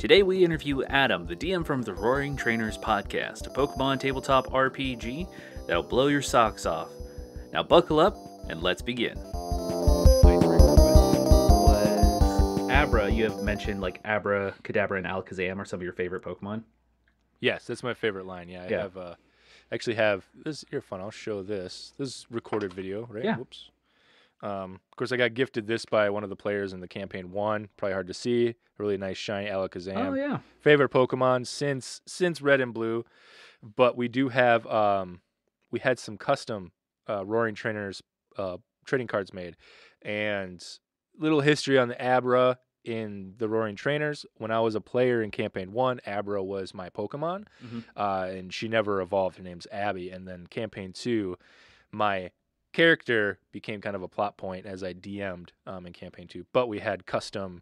Today we interview Adam, the DM from the Roaring Trainers podcast, a Pokemon tabletop RPG that'll blow your socks off. Now buckle up and let's begin. Was Abra, you have mentioned like Abra, Kadabra, and Alakazam are some of your favorite Pokemon? Yes, that's my favorite line. Yeah, I actually have this. Here, fun. I'll show this. This is recorded video, right? Yeah. Whoops. Of course, I got gifted this by one of the players in the campaign 1. Probably hard to see. A really nice shiny Alakazam. Oh yeah. Favorite Pokemon since Red and Blue. But we do have we had some custom Roaring Trainers trading cards made, and little history on the Abra in the Roaring Trainers. When I was a player in campaign 1, Abra was my Pokemon, and she never evolved. Her name's Abby. And then campaign 2, my character became kind of a plot point as I DM'd in campaign 2. But we had custom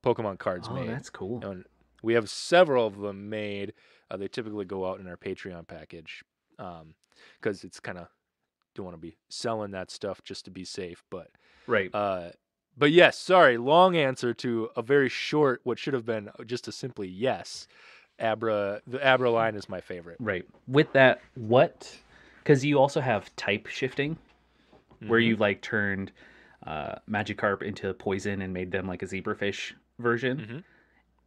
Pokemon cards made. Oh, that's cool. And we have several of them made. They typically go out in our Patreon package because it's kind of, don't want to be selling that stuff just to be safe. But Right. But yes, sorry, long answer to a very short, what should have been just a simply yes. The Abra line is my favorite. Right. With that, because you also have type shifting, where you like turned Magikarp into poison and made them like a zebrafish version.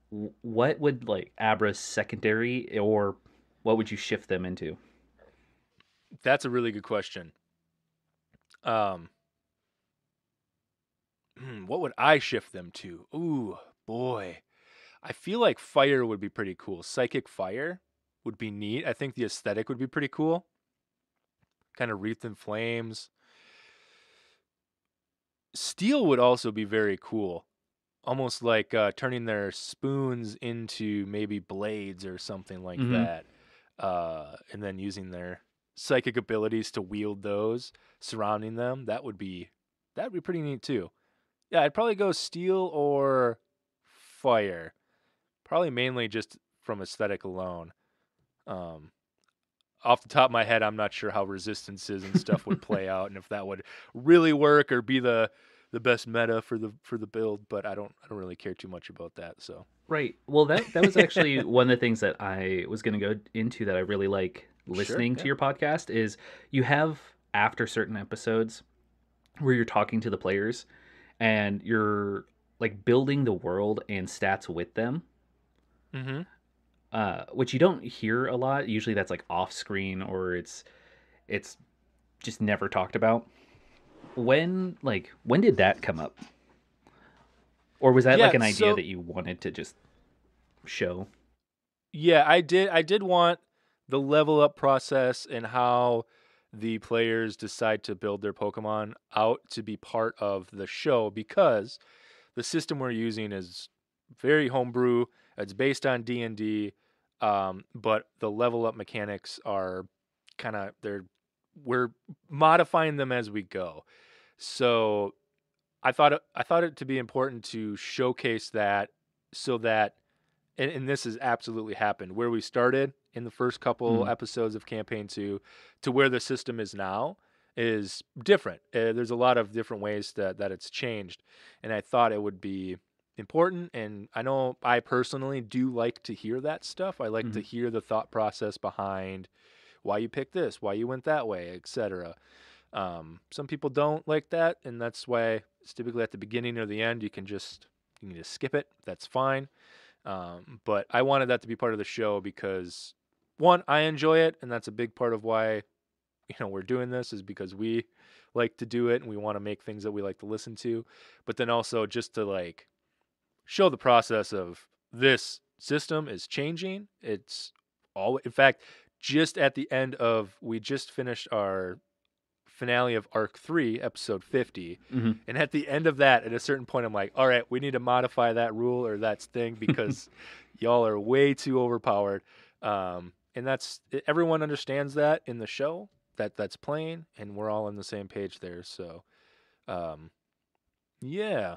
What would like Abra's secondary, or what would you shift them into? That's a really good question. What would I shift them to? Ooh, boy. I feel like fire would be pretty cool. Psychic fire would be neat. I think the aesthetic would be pretty cool. Kind of wreathed in flames. Steel would also be very cool. Almost like turning their spoons into maybe blades or something like that. And then using their psychic abilities to wield those, surrounding them. That would be pretty neat too. Yeah, I'd probably go steel or fire. Probably mainly just from aesthetic alone. Off the top of my head, I'm not sure how resistances and stuff would play out, and if that would really work or be the best meta for the build. But I don't really care too much about that. So Right. Well, that was actually one of the things that I was going to go into that I really like listening to your podcast is you have, after certain episodes where you're talking to the players and you're like building the world and stats with them, which you don't hear a lot. Usually that's like off screen, or it's just never talked about. When did that come up? Or was that like an idea that you wanted to just show? Yeah, I did want the level up process and how the players decide to build their Pokemon out to be part of the show, because the system we're using is very homebrew. It's based on D&D, but the level up mechanics are we're modifying them as we go. So I thought it to be important to showcase that, so that, and this has absolutely happened, where we started in the first couple episodes of campaign 2 to where the system is now is different. There's a lot of different ways that it's changed, and I thought it would be important. And I know I personally do like to hear that stuff. I like to hear the thought process behind why you picked this, why you went that way, etc. Some people don't like that, and that's why it's typically at the beginning or the end. You can just skip it. That's fine. But I wanted that to be part of the show because, one, I enjoy it, and that's a big part of why we're doing this, is because we like to do it and we want to make things that we like to listen to. But then also just to like show the process of this system is changing. It's all, in fact, just at the end of, we just finished our finale of Arc 3, episode 50. And at the end of that, at a certain point, I'm like, all right, we need to modify that rule or that thing because y'all are way too overpowered. And everyone understands that in the show that's playing, and we're all on the same page there. So, yeah.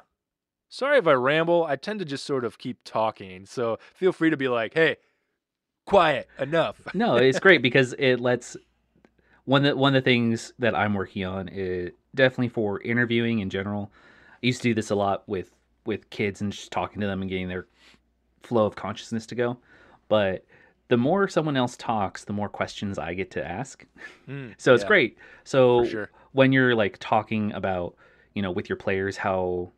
Sorry if I ramble. I tend to just sort of keep talking. So feel free to be like, hey, quiet, enough. No, it's great because it lets... One of the things that I'm working on is definitely for interviewing in general. I used to do this a lot with with kids and just talking to them and getting their flow of consciousness to go. But the more someone else talks, the more questions I get to ask. So it's Yeah, great. for So sure. when you're like talking about, with your players, how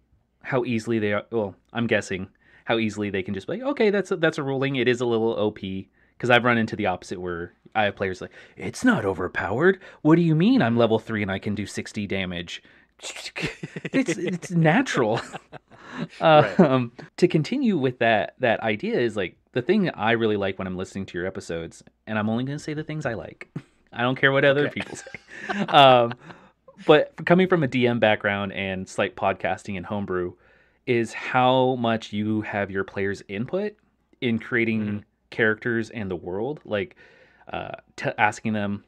easily they are, well, I'm guessing how easily they can just be like, okay, that's a ruling. It is a little OP, because I've run into the opposite where I have players like, it's not overpowered. What do you mean I'm level 3 and I can do 60 damage? It's natural. Right. To continue with that idea is like the thing that I really like when I'm listening to your episodes, and I'm only going to say the things I like. I don't care what other Okay. people say. But coming from a DM background and slight podcasting and homebrew, is how much you have your players' input in Hmm. creating characters and the world. Like asking them,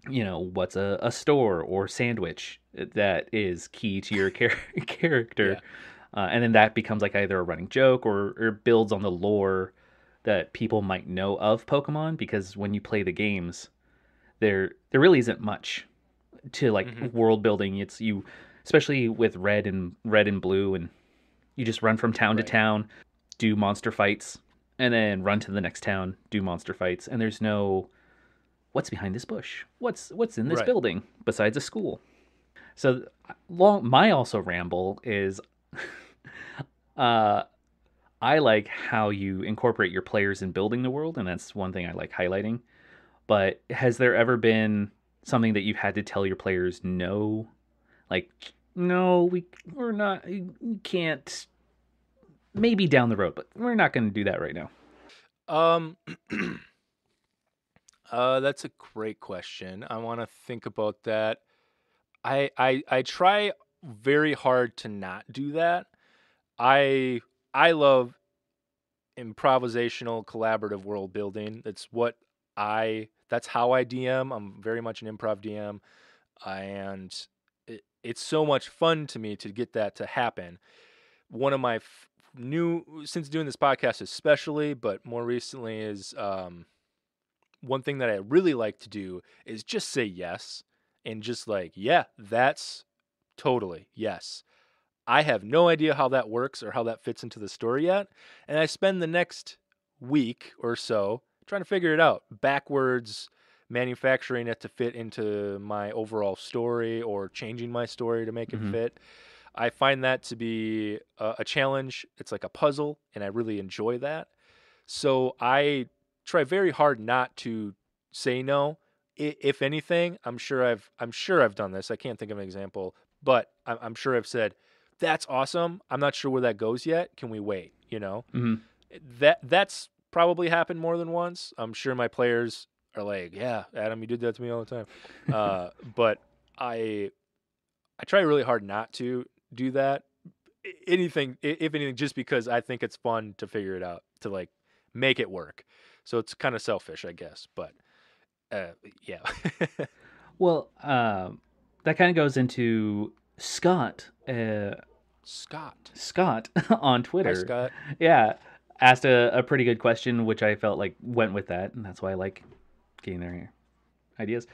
what's a store or sandwich that is key to your character. Yeah. And then that becomes like either a running joke or builds on the lore that people might know of Pokemon, because when you play the games, there really isn't much to like Hmm. world building. It's you, especially with red and blue, and you just run from town to Right. town, do monster fights, and then run to the next town, do monster fights, and there's no what's behind this bush, what's in this Right. building besides a school. So long my also ramble is uh I like how you incorporate your players in building the world, and that's one thing I like highlighting. But has there ever been something that you've had to tell your players no? Like, no, we're not, you can't, maybe down the road, but we're not going to do that right now. Um, that's a great question. I want to think about that. I try very hard to not do that. I I love improvisational collaborative world building. That's how I DM. I'm very much an improv DM, and it's so much fun to me to get that to happen. One of my new, since doing this podcast especially, but more recently, is one thing that I really like to do is just say yes, and just like, yeah, that's totally yes. I have no idea how that works or how that fits into the story yet. And I spend the next week or so trying to figure it out, backwards manufacturing it to fit into my overall story or changing my story to make it Hmm. fit. I find that to be a challenge. It's like a puzzle, and I really enjoy that. So I try very hard not to say no. If anything, I'm sure I've done this. I can't think of an example, but I'm sure I've said, "That's awesome. I'm not sure where that goes yet. Can we wait?" Hmm. That's probably happened more than once. I'm sure my players are like, "Yeah, Adam, you did that to me all the time." But I I try really hard not to do that. Anything, if anything, just because I think it's fun to figure it out, to like make it work. So it's kind of selfish, I guess. But yeah. Well, that kind of goes into Scott. Scott on Hi, Twitter. Scott. Yeah, asked a pretty good question, which I felt like went with that, and that's why I like getting their ideas.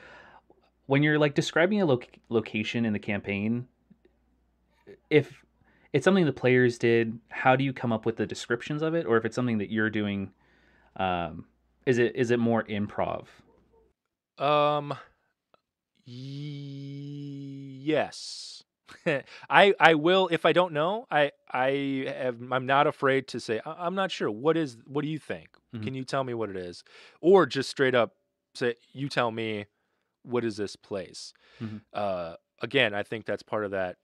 When you're like describing a location in the campaign, if it's something the players did, how do you come up with the descriptions of it? Or if it's something that you're doing, um, is it more improv? Um. Yes. I will, if I don't know. I'm not afraid to say, I'm not sure. What do you think? Hmm. Can you tell me what it is?" Or just straight up say, "You tell me, what is this place?" Hmm. Again, I think that's part of that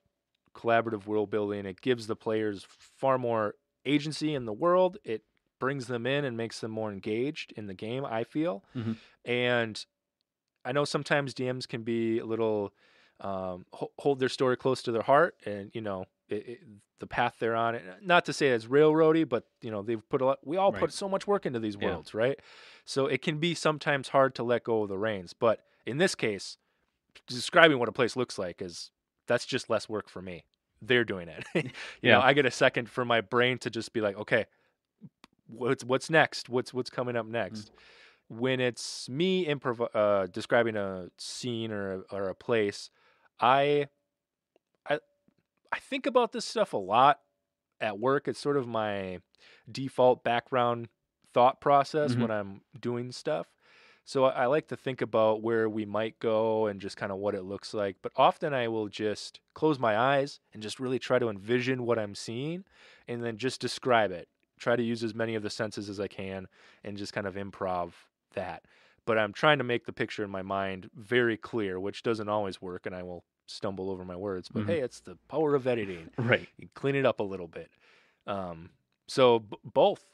collaborative world building. It gives the players far more agency in the world. It brings them in and makes them more engaged in the game, I feel. Hmm. And I know sometimes DMs can be a little hold their story close to their heart, and the path they're on. Not to say it's railroady, but they've put a lot. We all Right. put so much work into these Yeah. worlds, right? So it can be sometimes hard to let go of the reins. But in this case, describing what a place looks like that's just less work for me. They're doing it. Yeah. I get a second for my brain to just be like, okay, what's next? What's coming up Mhm. next? When it's me describing a scene or a place, I I I think about this stuff a lot at work, it's sort of my default background thought process Hmm. when I'm doing stuff. So I like to think about where we might go and just kind of what it looks like. But often I will just close my eyes and just really try to envision what I'm seeing and then just describe it. Try to use as many of the senses as I can and just kind of improv that. But I'm trying to make the picture in my mind very clear, which doesn't always work, and I will stumble over my words. But Hmm. hey, it's the power of editing. Right. You clean it up a little bit. So both,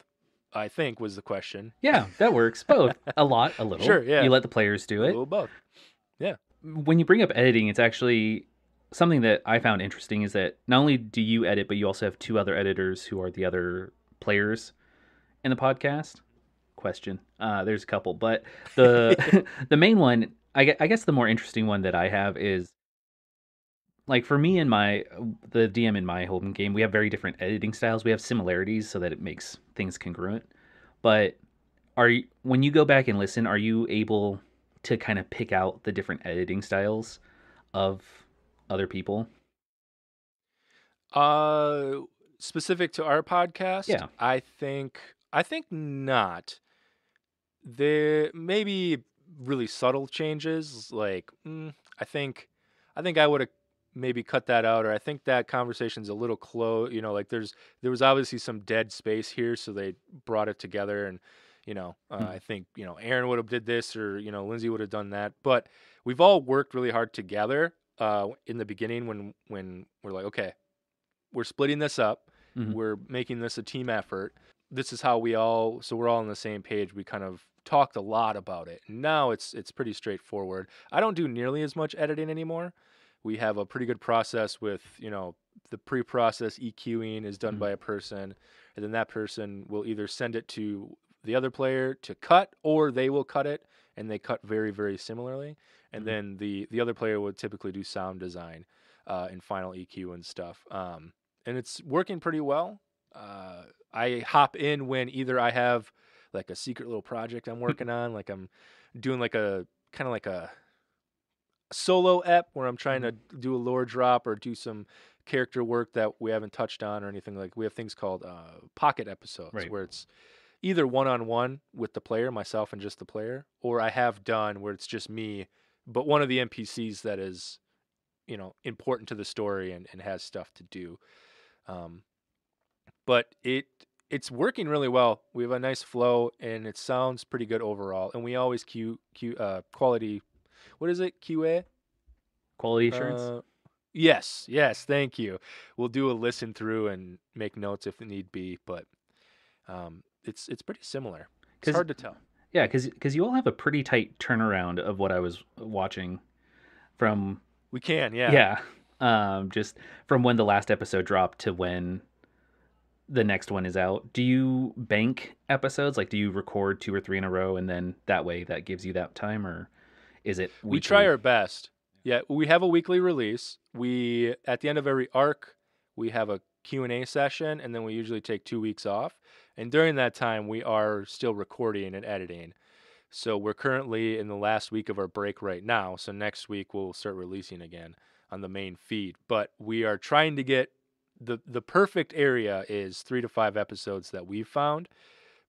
I think, was the question. Yeah, that works. Both. A lot, a little. Sure, yeah, You let the players do a it. little both. Yeah. When you bring up editing, it's actually something that I found interesting is that not only do you edit, but you also have two other editors who are the other players in the podcast. Question. There's a couple, but the the main one, I guess the more interesting one that I have is like for me and my the DM in my home game, we have very different editing styles. We have similarities so that it makes things congruent. But when you go back and listen, are you able to kind of pick out the different editing styles of other people? Uh, Specific to our podcast, Yeah. I think not. There may be really subtle changes, like I think I would have maybe cut that out, or I think that conversation's a little close. Like there was obviously some dead space here, so they brought it together, and Mm. I think Aaron would have did this, or Lindsay would have done that, but we've all worked really hard together in the beginning when we're like, okay, we're splitting this up. Mhm. We're making this a team effort. This is how so we're all on the same page. We kind of talked a lot about it. Now it's pretty straightforward. I don't do nearly as much editing anymore. We have a pretty good process with, the pre-process EQing is done Mhm. by a person, and then that person will either send it to the other player to cut, or they will cut it, and they cut very, very similarly. And Mhm. then the other player would typically do sound design and final EQ and stuff. And it's working pretty well. I hop in when either I have like a secret little project I'm working on, like I'm doing like a kind of like a solo ep where I'm trying to Mhm. do a lore drop or do some character work that we haven't touched on or anything. Like we have things called pocket episodes Right. where it's either one-on-one with the player, myself and just the player, or I have done where it's just me, but one of the NPCs that is important to the story and has stuff to do. Um, but it's working really well. We have a nice flow and it sounds pretty good overall. And we always quality. What is it? QA. Quality assurance? Uh, yes. Thank you. We'll do a listen through and make notes if need be. But it's pretty similar. It's Cuz hard to tell. yeah, cuz you all have a pretty tight turnaround of what I was watching from We can, yeah. yeah, just from when the last episode dropped to when the next one is out. Do you bank episodes? Like do you record 2 or 3 in a row and then that way that gives you that time, or is it We try weekly? our best. Yeah, we have a weekly release. We at the end of every arc, we have a Q&A session and then we usually take 2 weeks off. And during that time, we are still recording and editing. So we're currently in the last week of our break right now. So next week we'll start releasing again on the main feed. But we are trying to get the perfect area is 3 to 5 episodes that we've found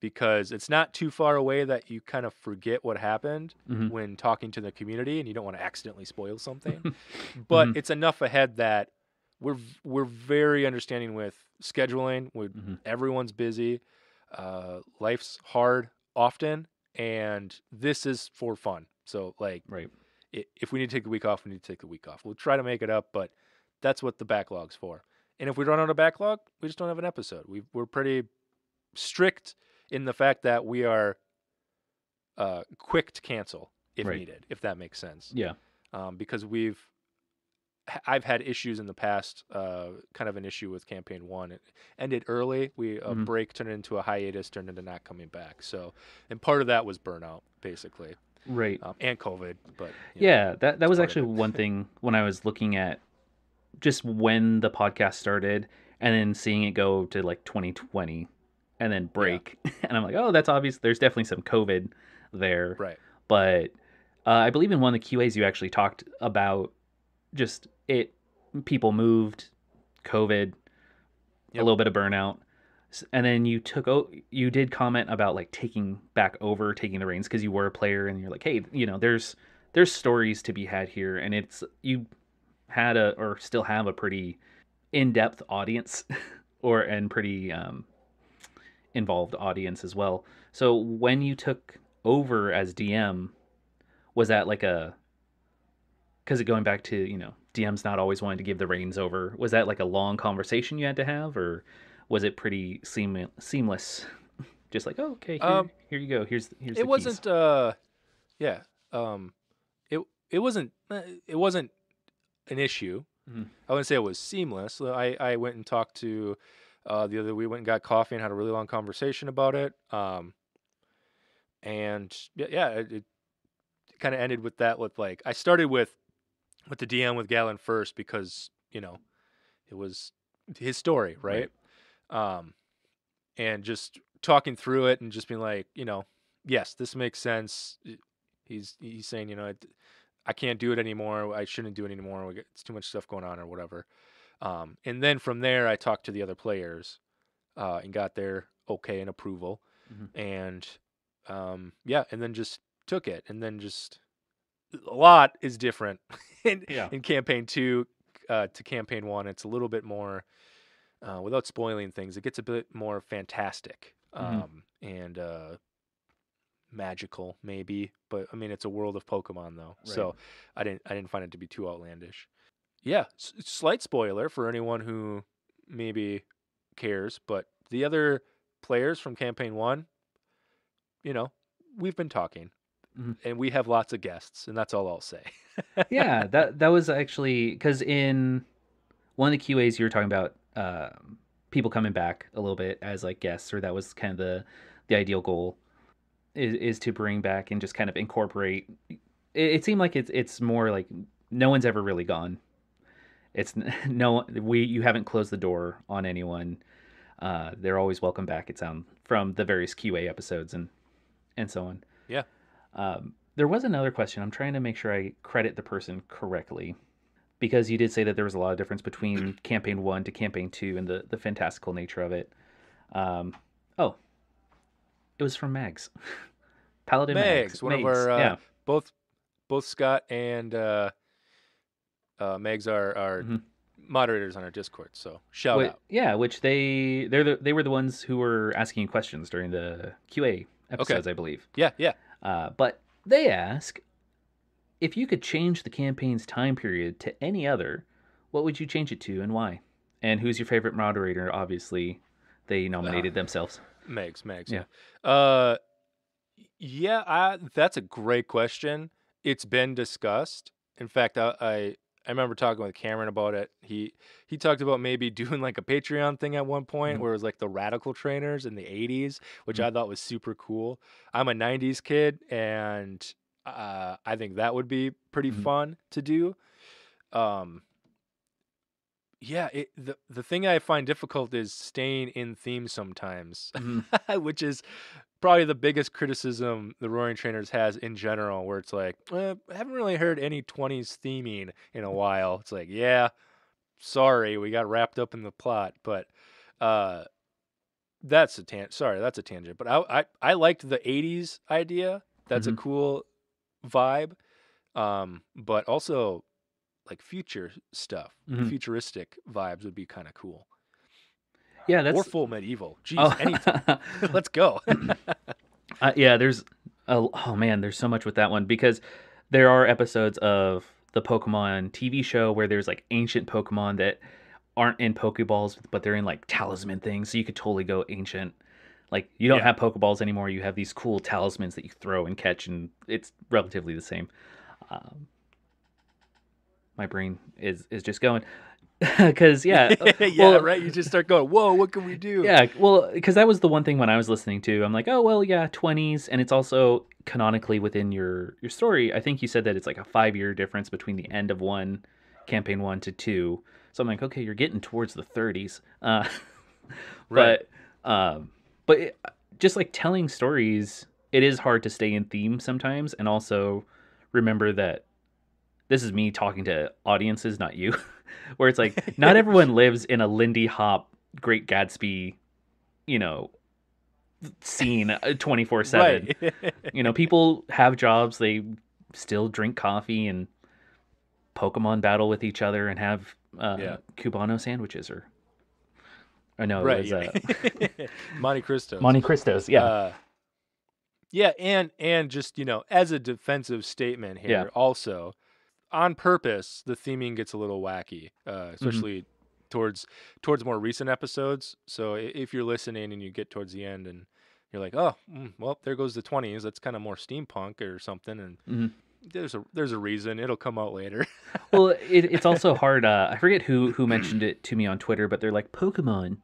because it's not too far away that you kind of forget what happened Mhm. when talking to the community and you don't want to accidentally spoil something. But Mhm. it's enough ahead that we're very understanding with scheduling. Mhm. Everyone's busy. Life's hard often, and this is for fun. So like, Right. if we need to take the week off, we need to take the week off. We'll try to make it up, but that's what the backlog's for. And if we run out of backlog, we just don't have an episode. We're pretty strict in the fact that we are quick to cancel if Right. needed, if that makes sense. Yeah. Because I've had issues in the past, kind of an issue with campaign one. It ended early. A Mhm. break turned into a hiatus, turned into not coming back. So, and part of that was burnout, basically, Right. and COVID. But Yeah, that it's was part of actually it. one thing when I was looking at just when the podcast started and then seeing it go to like 2020 and then Yeah, break. And I'm like, oh, that's obvious. There's definitely some COVID there. right. But I believe in one of the QAs you actually talked about just people moved, COVID, a little bit of burnout, and then you did comment about like taking the reins because you were a player, and you're like, hey, there's stories to be had here, and it's you had a or still have a pretty in-depth audience and pretty involved audience as well. So when you took over as DM, was that like a because going back to DM's not always wanting to give the reins over, was that like a long conversation you had to have, or was it pretty seamless? Just like, oh, okay, here you go, here's It the wasn't. keys. Yeah. It it wasn't an issue. Mm-hmm. I wouldn't say it was seamless. I went and talked to we went and got coffee and had a really long conversation about it. And it kind of ended with that. With like, I started with the DM with Galen first because it was his story, right? Um, and just talking through it and just being like, yes, this makes sense. He's saying, I can't do it anymore. I shouldn't do it anymore. It's too much stuff going on or whatever. And then from there, I talked to the other players and got their okay and approval. Mm-hmm. And and then just took it. And then just a lot is different in campaign 2 to campaign 1. It's a little bit more, without spoiling things, it gets a bit more fantastic and magical maybe, but I mean it's a world of Pokemon though, so I didn't find it to be too outlandish. Yeah, slight spoiler for anyone who maybe cares, but the other players from campaign 1, we've been talking. Mm-hmm. And we have lots of guests, and that's all I'll say. Yeah, that was actually because in one of the QAs you were talking about people coming back a little bit as like guests, or that was kind of the ideal goal is to bring back and just kind of incorporate. It seemed like it's more like no one's ever really gone. It's you haven't closed the door on anyone. They're always welcome back. It sounds from the various QA episodes and so on. Yeah. There was another question. I'm trying to make sure I credit the person correctly, because you did say that there was a lot of difference between campaign 1 to campaign 2 and the fantastical nature of it. It was from Mags. Paladin Mags. One of our both Scott and Megs are moderators on our Discord, so shout out. Yeah, which they were the ones who were asking questions during the QA episodes, I believe. Yeah. But they ask, if you could change the campaign's time period to any other, what would you change it to and why? And who's your favorite moderator? Obviously, they nominated themselves. Megs. Yeah. That's a great question. It's been discussed. In fact, I remember talking with Cameron about it. He talked about maybe doing like a Patreon thing at one point where it was like the radical trainers in the 80s, which I thought was super cool. I'm a 90s kid, and I think that would be pretty fun to do. The thing I find difficult is staying in theme sometimes, which is probably the biggest criticism the Roaring Trainers has in general, where it's like, I haven't really heard any 20s theming in a while. It's like, yeah, sorry, we got wrapped up in the plot, but that's a tangent. But I liked the 80s idea. That's a cool vibe, but also like future stuff, futuristic vibes would be kind of cool. Yeah, that's or full medieval. Jeez, anything. Let's go. There's there's so much with that one, because there are episodes of the Pokemon TV show where there's like ancient Pokemon that aren't in Pokeballs, but they're in like talisman things. So you could totally go ancient. Like you don't have Pokeballs anymore. You have these cool talismans that you throw and catch, and it's relatively the same. My brain is just going. Because right. You just start going, whoa, what can we do? Yeah, well, because that was the one thing when I was listening to, I'm like, oh well, yeah, 20s, and it's also canonically within your story. I think you said that it's like a 5-year difference between the end of campaign 1 to 2. So I'm like, okay, you're getting towards the 30s. Right. But just like telling stories, it is hard to stay in theme sometimes, and also remember that this is me talking to audiences, not you. Where it's like, not everyone lives in a Lindy Hop Great Gatsby, you know, scene 24/7. Right. You know, people have jobs, they still drink coffee and Pokemon battle with each other and have Yeah. Cubano sandwiches, or I know it Right. was Yeah. Monte Cristos. Monte Cristos. Yeah, Uh, yeah, and just as a defensive statement yeah, here, also on purpose, the theming gets a little wacky, hmm especially towards more recent episodes. So if you're listening and you get towards the end and you're like, oh, well, there goes the 20s. That's kind of more steampunk or something, and hmm there's a reason. It'll come out later. Well, it's also hard. I forget who mentioned it to me on Twitter, but they're like, Pokemon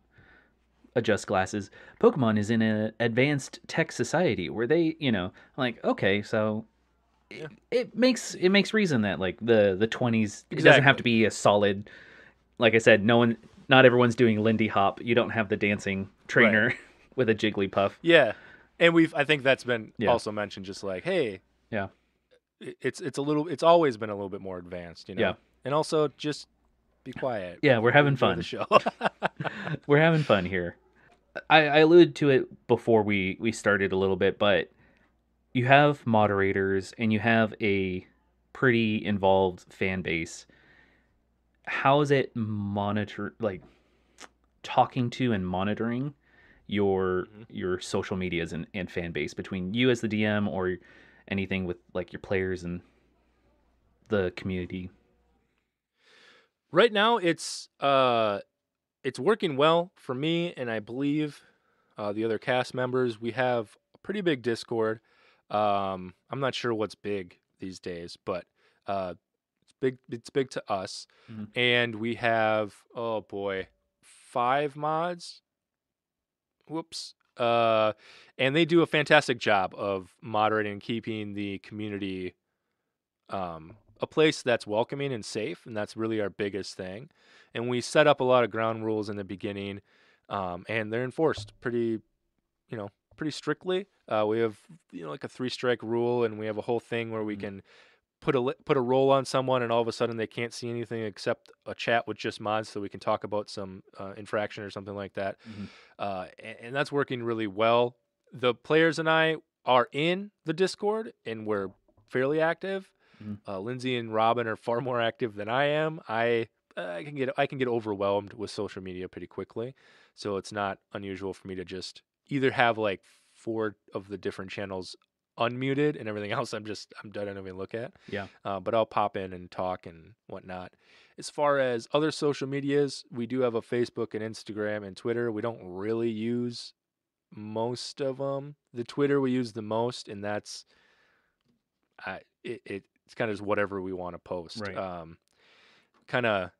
adjust glasses. Pokemon is in an advanced tech society where they, I'm like, okay, so Yeah, it makes reason that like the 20s, it doesn't have to exactly. be a solid. Like I said, not everyone's doing Lindy Hop. You don't have the dancing Right. trainer with a Jigglypuff. Yeah, and I think that's been Yeah, also mentioned. Just like, hey, yeah, it's always been a little bit more advanced, yeah, and also just be quiet. yeah. We're having Enjoy the fun. show. We're having fun here. I alluded to it before we started a little bit, but you have moderators and you have a pretty involved fan base. How is it monitor like talking to and monitoring Mhm. your social medias and fan base between you as the DM or anything with like your players and the community? Right now, it's working well for me, and I believe the other cast members. We have a pretty big Discord. I'm not sure what's big these days, but it's big. It's big to us, Mhm. and we have, oh boy, 5 mods. Whoops. And they do a fantastic job of moderating and keeping the community a place that's welcoming and safe, and that's really our biggest thing. And we set up a lot of ground rules in the beginning, and they're enforced pretty strictly. We have like a 3 strike rule, and we have a whole thing where we Mhm. can put a roll on someone, and all of a sudden they can't see anything except a chat with just mods, so we can talk about some infraction or something like that. Mhm. And that's working really well. The players and I are in the Discord, and we're fairly active. Mhm. Lindsay and Robin are far more active than I am. I can get overwhelmed with social media pretty quickly, so it's not unusual for me to just either have like 4 of the different channels unmuted and everything else I'm done. I don't even look at. Yeah. But I'll pop in and talk and whatnot. As far as other social medias, we do have a Facebook and Instagram and Twitter. We don't really use most of them. The Twitter we use the most, and that's it's kind of just whatever we want to post. Right. Kind of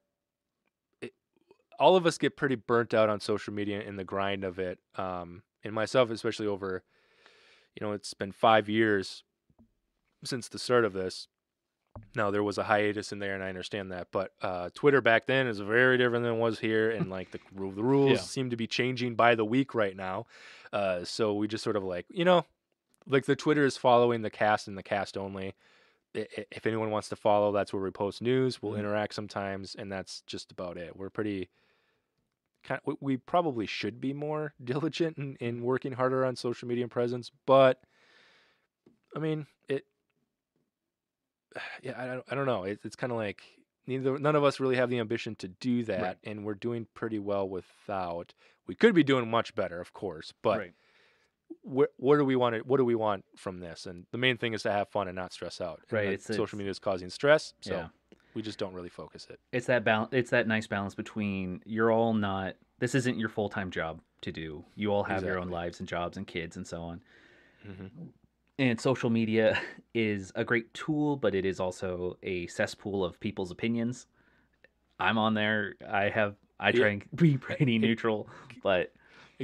all of us get pretty burnt out on social media in the grind of it. And myself, especially over, it's been 5 years since the start of this. Now there was a hiatus in there, and I understand that, but Twitter back then is very different than it was here, and like the rules Yeah. seem to be changing by the week right now. So we just sort of like the Twitter is following the cast and the cast only. If anyone wants to follow, that's where we post news. We'll Mhm. interact sometimes, and that's just about it. We're pretty we probably should be more diligent in working harder on social media presence, but I mean it. Yeah, I don't know. It's kind of like none of us really have the ambition to do Right. that, and we're doing pretty well without. We could be doing much better, of course, but Right. what do we want? What do we want from this? And the main thing is to have fun and not stress out. And Right. that It's social media is causing stress, yeah. so we just don't really focus it. It's that balance. It's that nice balance between you're all not. This isn't your full time job to do. You all have your own Exactly. lives and jobs and kids and so on. Hmm. And social media is a great tool, but it is also a cesspool of people's opinions. I'm on there. I Yeah. try and be pretty neutral, but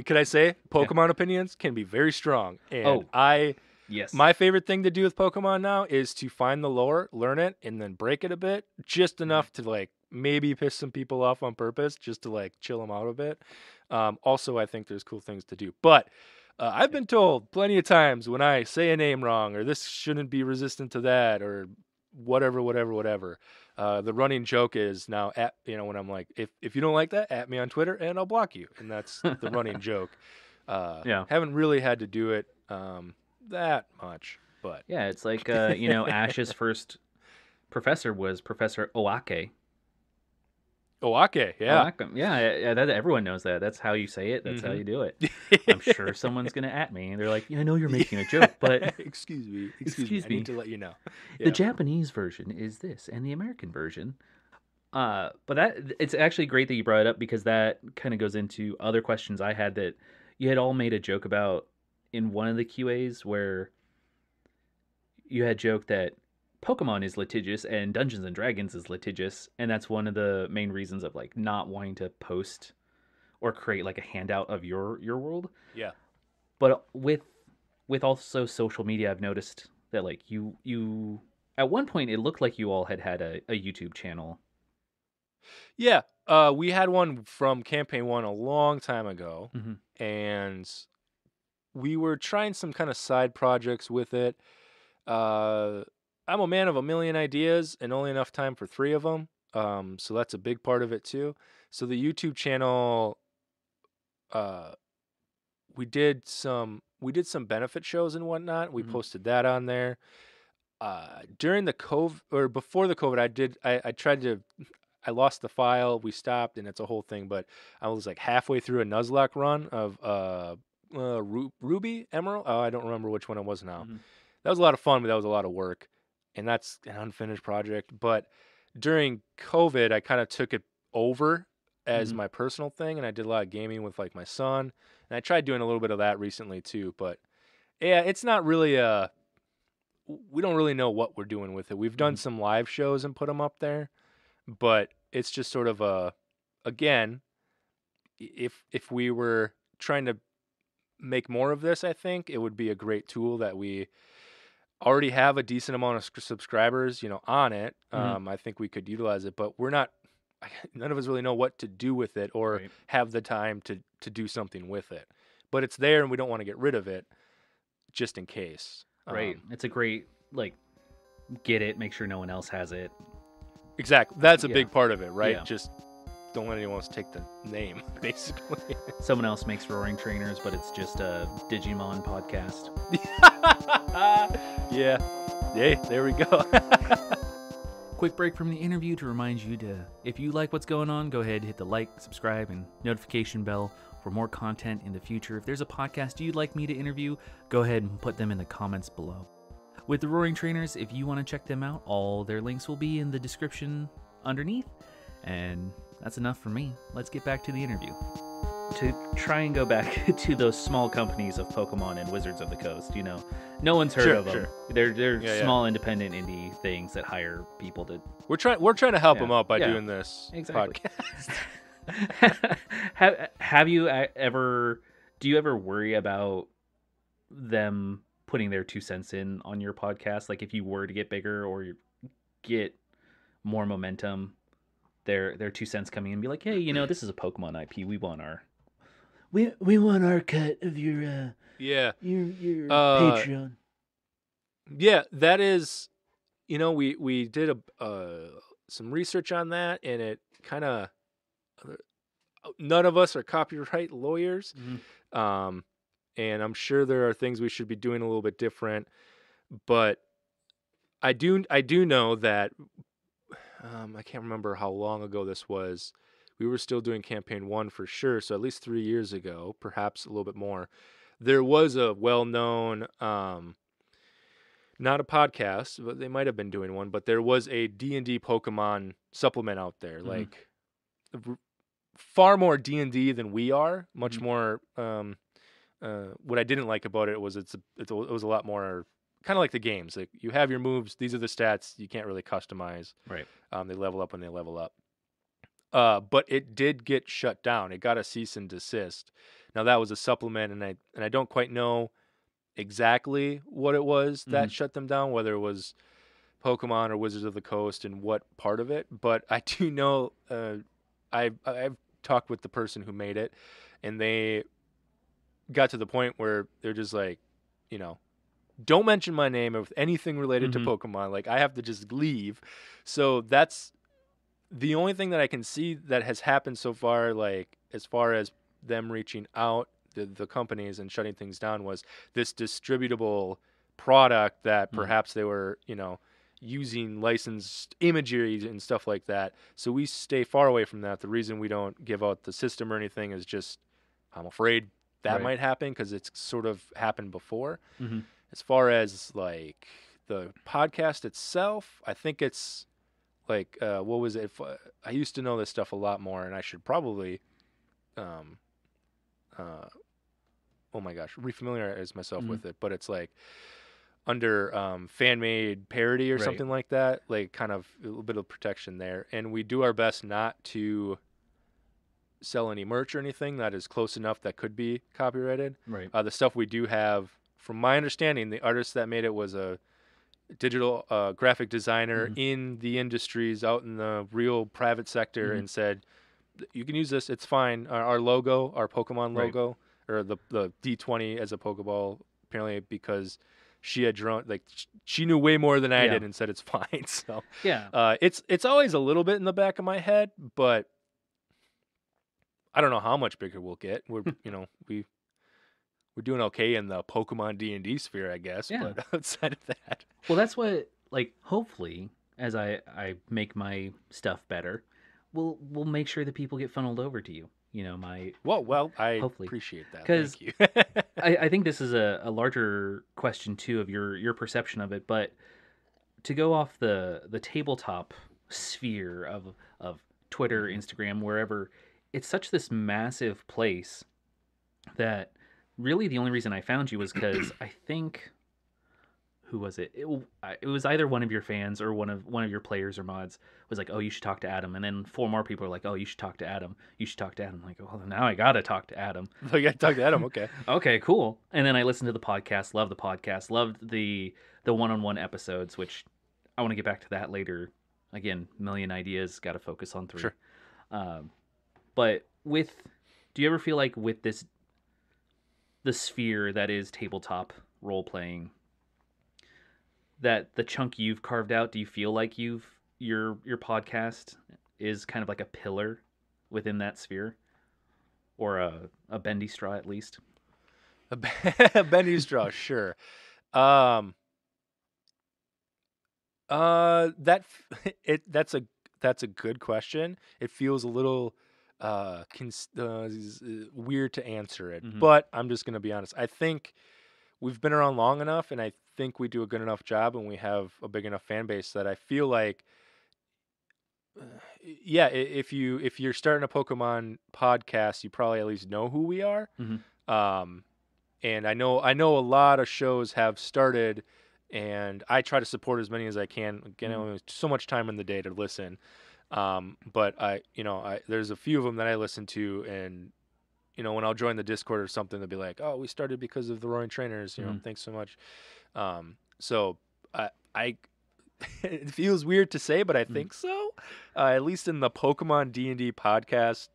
Could I say yeah. Pokemon opinions can be very strong, and Oh, I yes. my favorite thing to do with Pokemon now is to find the lore, learn it, and then break it a bit, just Mhm. enough to like maybe piss some people off on purpose, just to like chill them out a bit. Also, I think there's cool things to do, but I've Yeah. been told plenty of times when I say a name wrong, or this shouldn't be resistant to that, or whatever, whatever, whatever. The running joke is now when I'm like, if you don't like that, at me on Twitter and I'll block you, and that's the running joke. Yeah. Haven't really had to do it that much, but Yeah, it's like Ash's first professor was Professor Oake. okay, yeah. Oake. Yeah, that everyone knows that. That's how you say it. That's how you do it. I'm sure someone's gonna at me and they're like, I know you're making a joke, but excuse me. excuse I me. need to let you know. The Yeah. Japanese version is this, and the American version. But that it's actually great that you brought it up because that kind of goes into other questions I had that you had all made a joke about in one of the QAs where you had joked that Pokemon is litigious and Dungeons and Dragons is litigious, and that's one of the main reasons of like not wanting to post or create like a handout of your world. Yeah. But with also social media, I've noticed that like you at one point it looked like you all had a YouTube channel. Yeah. We had one from campaign 1 a long time ago, and we were trying some kind of side projects with it. I'm a man of a million ideas and only enough time for 3 of them. So that's a big part of it too. So the YouTube channel, uh, we did some benefit shows and whatnot. We posted that on there. During the COVID or before the COVID, I tried to. I lost the file. We stopped, and it's a whole thing. But I was like halfway through a Nuzlocke run of Ruby Emerald. Oh, I don't remember which one it was now. That was a lot of fun, but that was a lot of work, and that's an unfinished project. But during COVID, I kind of took it over as my personal thing, and I did a lot of gaming with like my son, and I tried doing a little bit of that recently too. But yeah, it's not really we don't really know what we're doing with it. We've done some live shows and put them up there, but it's just sort of again, if we were trying to make more of this, I think it would be a great tool that we already have a decent amount of subscribers, on it. I think we could utilize it, but we're not. None of us really know what to do with it or have the time to do something with it. But it's there, and we don't want to get rid of it, just in case. Right. It's a great like get it, make sure no one else has it. Exactly. That's a big part of it, right? Yeah. Just don't let anyone else take the name, basically. Someone else makes Roaring Trainers, but it's just a Digimon podcast. Yeah. Yay, there we go. Quick break from the interview to remind you if you like what's going on, go ahead, hit the like, subscribe, and notification bell for more content in the future. If there's a podcast you'd like me to interview, go ahead and put them in the comments below. With the Roaring Trainers, if you want to check them out, all their links will be in the description underneath. And that's enough for me. Let's get back to the interview. To try and go back to those small companies of Pokemon and Wizards of the Coast, no one's heard of them. They're small independent indie things that hire people to. We're trying to help them out by doing this podcast. Have you ever? Do you ever worry about them putting their 2 cents in on your podcast? Like if you were to get bigger or get more momentum, their 2 cents coming in and be like, hey, this is a Pokemon IP. We want our cut of your your Patreon. Yeah, that is. We did some research on that, and it kind of. None of us are copyright lawyers. And I'm sure there are things we should be doing a little bit different, but I do know that I can't remember how long ago this was. We were still doing campaign 1 for sure, so at least 3 years ago, perhaps a little bit more. There was a well-known, not a podcast, but they might have been doing one, but there was a D&D Pokemon supplement out there, like far more D&D than we are, much more. What I didn't like about it was it was a lot more kind of like the games. Like you have your moves, these are the stats. You can't really customize. Right. They level up when they level up. But it did get shut down. It got a cease and desist. Now that was a supplement, and I don't quite know exactly what it was that shut them down, whether it was Pokemon or Wizards of the Coast and what part of it. But I do know I've talked with the person who made it, and they got to the point where they're just like, don't mention my name or anything related to Pokemon. Like, I have to just leave. So that's the only thing that I can see that has happened so far, like, as far as them reaching out, the companies and shutting things down, was this distributable product that perhaps they were, using licensed imagery and stuff like that. So we stay far away from that. The reason we don't give out the system or anything is just I'm afraid that might happen because it's sort of happened before. As far as like the podcast itself, I think it's like what was it? I used to know this stuff a lot more, and I should probably, oh my gosh, refamiliarize myself with it. But it's like under fan-made parody or something like that, like kind of a little bit of protection there. And we do our best not to sell any merch or anything that is close enough that could be copyrighted. Right. The stuff we do have, from my understanding, the artist that made it was a digital graphic designer in the industries out in the real private sector and said, you can use this, it's fine. Our logo, our Pokemon logo, or the D20 as a Pokeball, apparently because she had drawn, like, she knew way more than I did and said it's fine. So it's always a little bit in the back of my head, but I don't know how much bigger we'll get. We're we're doing okay in the Pokemon D&D sphere, I guess. Yeah. But outside of that, well, that's what, like, hopefully as I make my stuff better, we'll make sure that people get funneled over to you. I hopefully appreciate that. Thank you. I think this is a larger question too of your perception of it, but to go off the tabletop sphere of Twitter, Instagram, wherever, it's such this massive place that really the only reason I found you was because I think, who was it? It was either one of your fans or one of your players or mods was like, oh, you should talk to Adam. And then 4 more people are like, oh, you should talk to Adam. You should talk to Adam. I'm like, well, now I got to talk to Adam. Oh, you got to talk to Adam. Okay. Okay, cool. And then I listened to the podcast, loved the one-on-one episodes, which I want to get back to that later. Again, million ideas, got to focus on 3. Sure. But do you ever feel like with the sphere that is tabletop role-playing, that the chunk you've carved out, do you feel like your podcast is kind of like a pillar within that sphere, or a bendy straw at least? A bendy straw, sure. That's a good question. It feels a little weird to answer it, but I'm just gonna be honest. I think we've been around long enough, and I think we do a good enough job, and we have a big enough fan base that I feel like, if you're starting a Pokemon podcast, you probably at least know who we are. And I know a lot of shows have started, and I try to support as many as I can. Again, I only have so much time in the day to listen, but there's a few of them that I listen to, and when I'll join the Discord or something, they'll be like, "Oh, we started because of the Roaring Trainers. Thanks so much." So I it feels weird to say, but I think so. At least in the Pokemon D&D podcast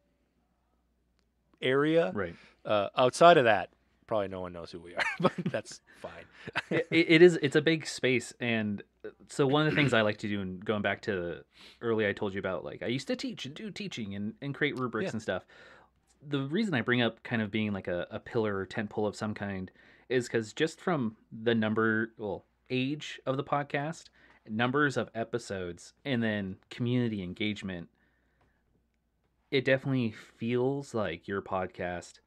area, right? Outside of that, probably no one knows who we are, but that's fine. It's a big space, and so one of the things I like to do, and going back to earlier, I told you about, like, I used to teach and do teaching and create rubrics and stuff. The reason I bring up kind of being like a pillar or tent pole of some kind is because just from the age of the podcast, numbers of episodes, and then community engagement, it definitely feels like your podcast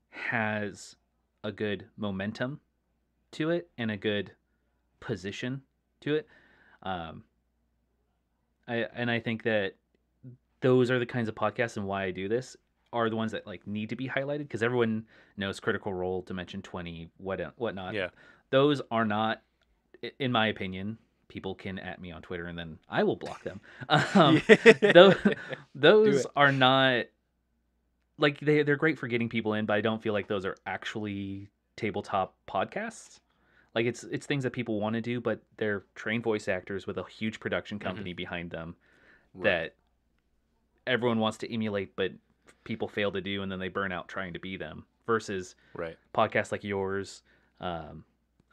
has a good momentum to it and a good position to it. I think that those are the kinds of podcasts, and why I do this, are the ones that like need to be highlighted, because everyone knows Critical Role, Dimension 20, whatnot. Yeah. Those are not, in my opinion, people can at me on Twitter and then I will block them. Those are not, like, they're great for getting people in, but I don't feel like those are actually tabletop podcasts. Like, it's things that people want to do, but they're trained voice actors with a huge production company behind them that everyone wants to emulate, but people fail to do, and then they burn out trying to be them. Versus podcasts like yours,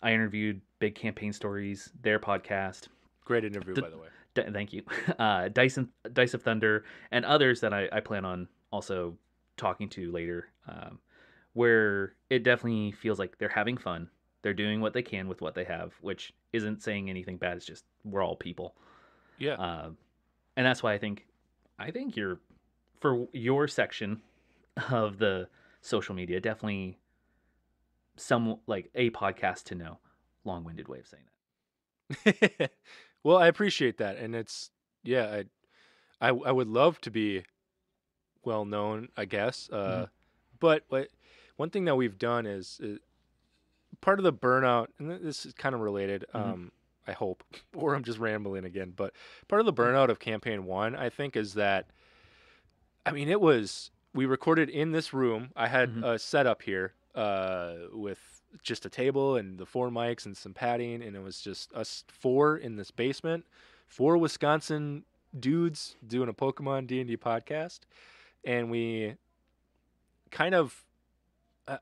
I interviewed Big Campaign Stories, their podcast. Great interview, by the way. Thank you. Dice of Thunder, and others that I plan on also talking to later, where it definitely feels like they're having fun. They're doing what they can with what they have, which isn't saying anything bad. It's just we're all people. Yeah. And that's why I think you're, for your section of the social media, definitely some like a podcast to know. Long-winded way of saying that. Well, I appreciate that, and it's I would love to be well known, I guess. But one thing that we've done is part of the burnout, and this is kind of related. I hope, or I'm just rambling again. But part of the burnout of campaign 1, I think, is that we recorded in this room. I had a setup here with just a table and the 4 mics and some padding, and it was just us 4 in this basement, 4 Wisconsin dudes doing a Pokemon D&D podcast, and we kind of,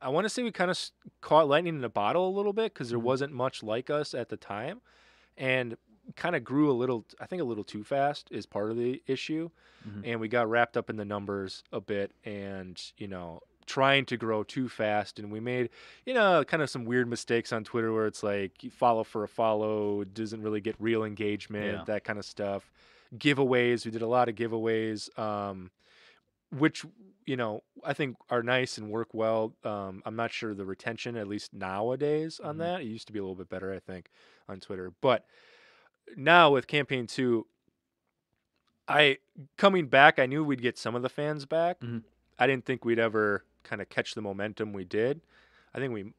I want to say we kind of caught lightning in a bottle a little bit because there wasn't much like us at the time, and kind of grew a little too fast is part of the issue, and we got wrapped up in the numbers a bit, and trying to grow too fast, and we made kind of some weird mistakes on Twitter where it's like you follow for a follow, doesn't really get real engagement, that kind of stuff. Giveaways, we did a lot of giveaways, which I think are nice and work well. I'm not sure the retention, at least nowadays, on that. It used to be a little bit better, I think, on Twitter. But now with campaign 2, coming back, I knew we'd get some of the fans back. I didn't think we'd ever kind of catch the momentum we did. I think we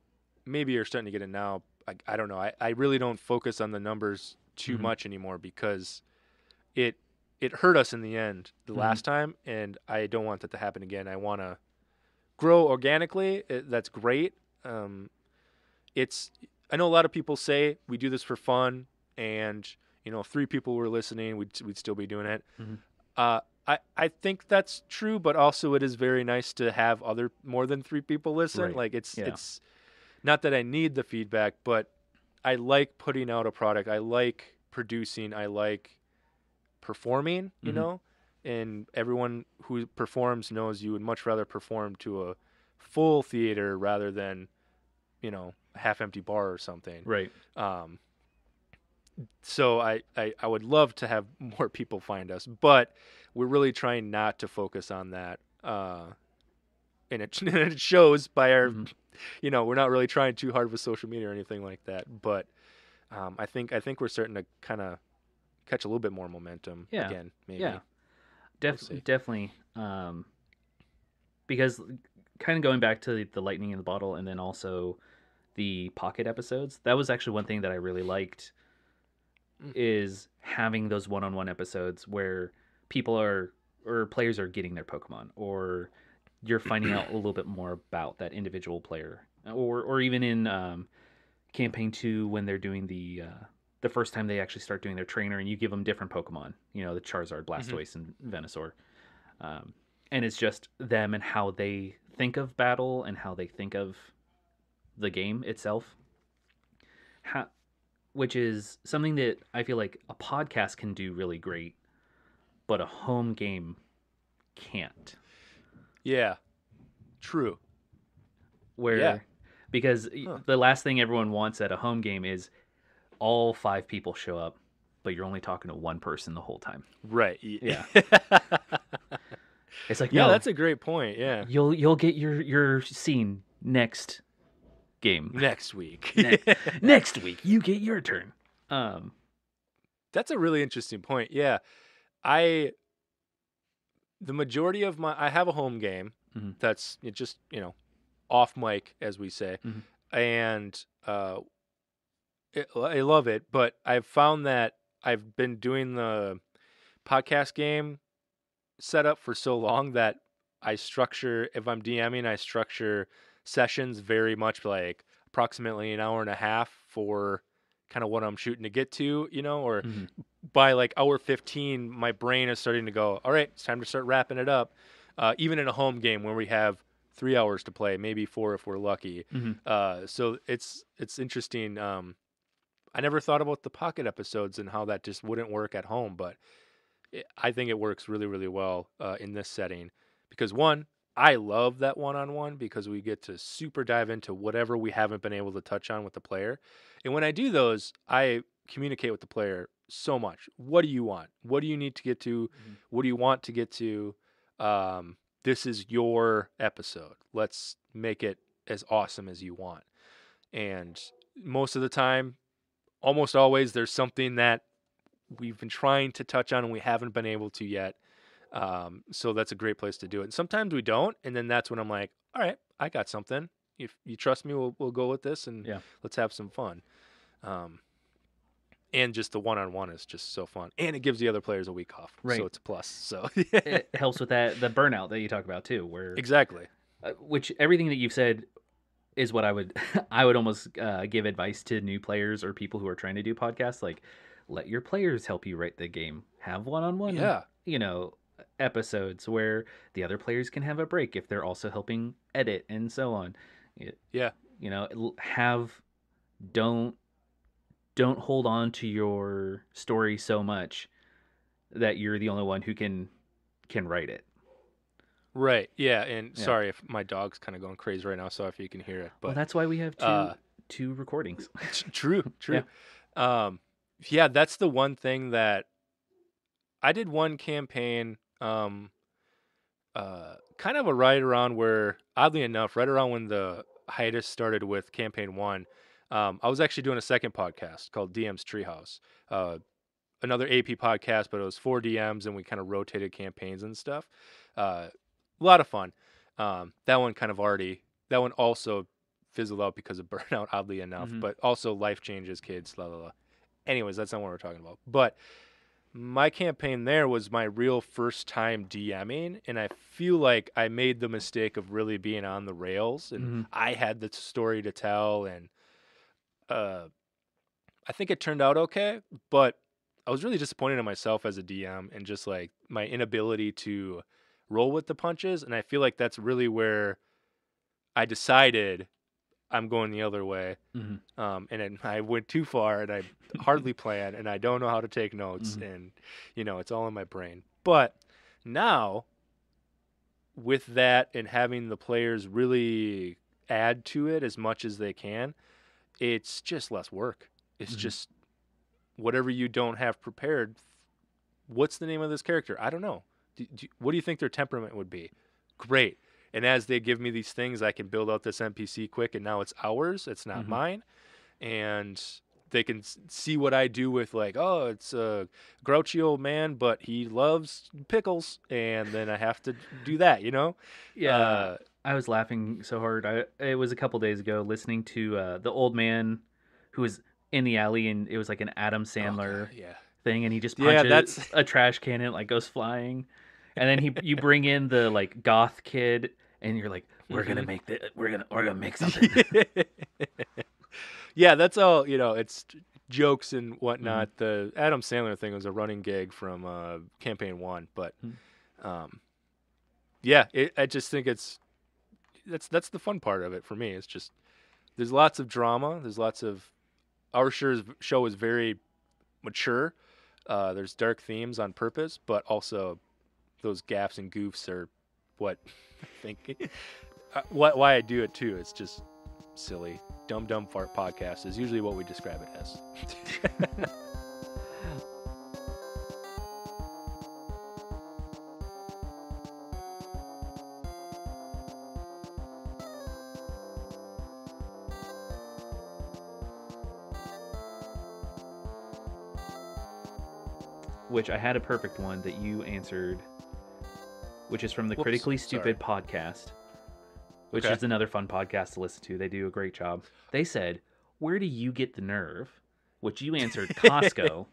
maybe are starting to get it now. I don't know. I really don't focus on the numbers too much anymore because it hurt us in the end the last time, and I don't want that to happen again. I want to grow organically. That's great. I know a lot of people say we do this for fun, and if 3 people were listening, we'd still be doing it. I think that's true, but also it is very nice to have more than 3 people listen. Right. Like it's not that I need the feedback, but I like putting out a product. I like producing. I like performing, and everyone who performs knows you would much rather perform to a full theater rather than, a half-empty bar or something. Right. So I would love to have more people find us, but we're really trying not to focus on that. And it shows by our, we're not really trying too hard with social media or anything like that. But I think we're starting to kind of catch a little bit more momentum again. Maybe. Yeah, definitely. Because kind of going back to the lightning in the bottle, and then also the pocket episodes. That was actually one thing that I really liked. Is having those one-on-one episodes where people or players are getting their Pokemon, or you're finding out a little bit more about that individual player, or even in campaign 2 when they're doing the first time they actually start doing their trainer, and you give them different Pokemon, the Charizard, Blastoise, and Venusaur, and it's just them and how they think of battle and how they think of the game itself. Which is something that I feel like a podcast can do really great, but a home game can't. Yeah, true. Because the last thing everyone wants at a home game is all 5 people show up, but you're only talking to one person the whole time. Right. Yeah. It's like, no, that's a great point. Yeah. You'll get your scene next game next week. Next week you get your turn. That's a really interesting point. Yeah, the majority of I have a home game that's just off mic, as we say, and I love it. But I've found that I've been doing the podcast game setup for so long that if I'm DMing, I structure sessions very much like approximately an hour and a half for kind of what I'm shooting to get to, or by like hour 15, my brain is starting to go, all right, it's time to start wrapping it up. Even in a home game where we have 3 hours to play, maybe 4 if we're lucky. Mm-hmm. So it's interesting. I never thought about the pocket episodes and how that just wouldn't work at home, but I think it works really, really well in this setting because one, I love that one-on-one because we get to super dive into whatever we haven't been able to touch on with the player. And when I do those, I communicate with the player so much. What do you want? What do you need to get to? What do you want to get to? This is your episode. Let's make it as awesome as you want. And most of the time, almost always, there's something that we've been trying to touch on and we haven't been able to yet. So that's a great place to do it. And sometimes we don't, and then that's when I'm like, all right, I got something. If you trust me, we'll go with this and let's have some fun. And just the one-on-one is just so fun, and it gives the other players a week off, so it's a plus. So it helps with the burnout that you talk about too, where exactly, which everything that you've said is what I would I would almost give advice to new players or people who are trying to do podcasts. Like, let your players help you write the game. Have one-on-one, episodes where the other players can have a break if they're also helping edit and so on. Don't hold on to your story so much that you're the only one who can write it. Right. Yeah. And sorry if my dog's kind of going crazy right now. So if you can hear it, but that's why we have two recordings. True. Yeah. That's the one thing that I did one campaign, kind of a right around where, oddly enough, right around when the hiatus started with campaign 1. I was actually doing a second podcast called DM's Treehouse, another AP podcast, but it was 4 DMs and we kind of rotated campaigns and stuff. A lot of fun. That one also fizzled out because of burnout, oddly enough, but also life changes, kids, blah, blah, blah. Anyways, that's not what we're talking about. But my campaign there was my real first time DMing, and I feel like I made the mistake of really being on the rails, and I had the story to tell, and I think it turned out okay, but I was really disappointed in myself as a DM and just like my inability to roll with the punches. And I feel like that's really where I decided I'm going the other way. And then I went too far and I hardly planned and I don't know how to take notes and, it's all in my brain. But now with that and having the players really add to it as much as they can, it's just less work. It's just whatever you don't have prepared. What's the name of this character? I don't know. What do you think their temperament would be? Great. And as they give me these things, I can build out this NPC quick, and now it's ours. It's not mine. And they can see what I do with, like, oh, it's a grouchy old man, but he loves pickles. And then I have to do that, Yeah. I was laughing so hard. It was a couple days ago listening to the old man who was in the alley, and it was like an Adam Sandler thing, and he just punches a trash can and it like goes flying. And then you bring in the like goth kid, and you're like, we're gonna make something. Yeah, that's all. It's jokes and whatnot. The Adam Sandler thing was a running gag from campaign 1, but I just think that's the fun part of it for me. It's just there's lots of drama. There's lots of our show is very mature. There's dark themes on purpose, but also those gaffes and goofs are what I think why I do it too. It's just silly, dumb fart podcast is usually what we describe it as. Which I had a perfect one that you answered, which is from the Critically Stupid podcast, which is another fun podcast to listen to. They do a great job. They said, where do you get the nerve? Which you answered Costco.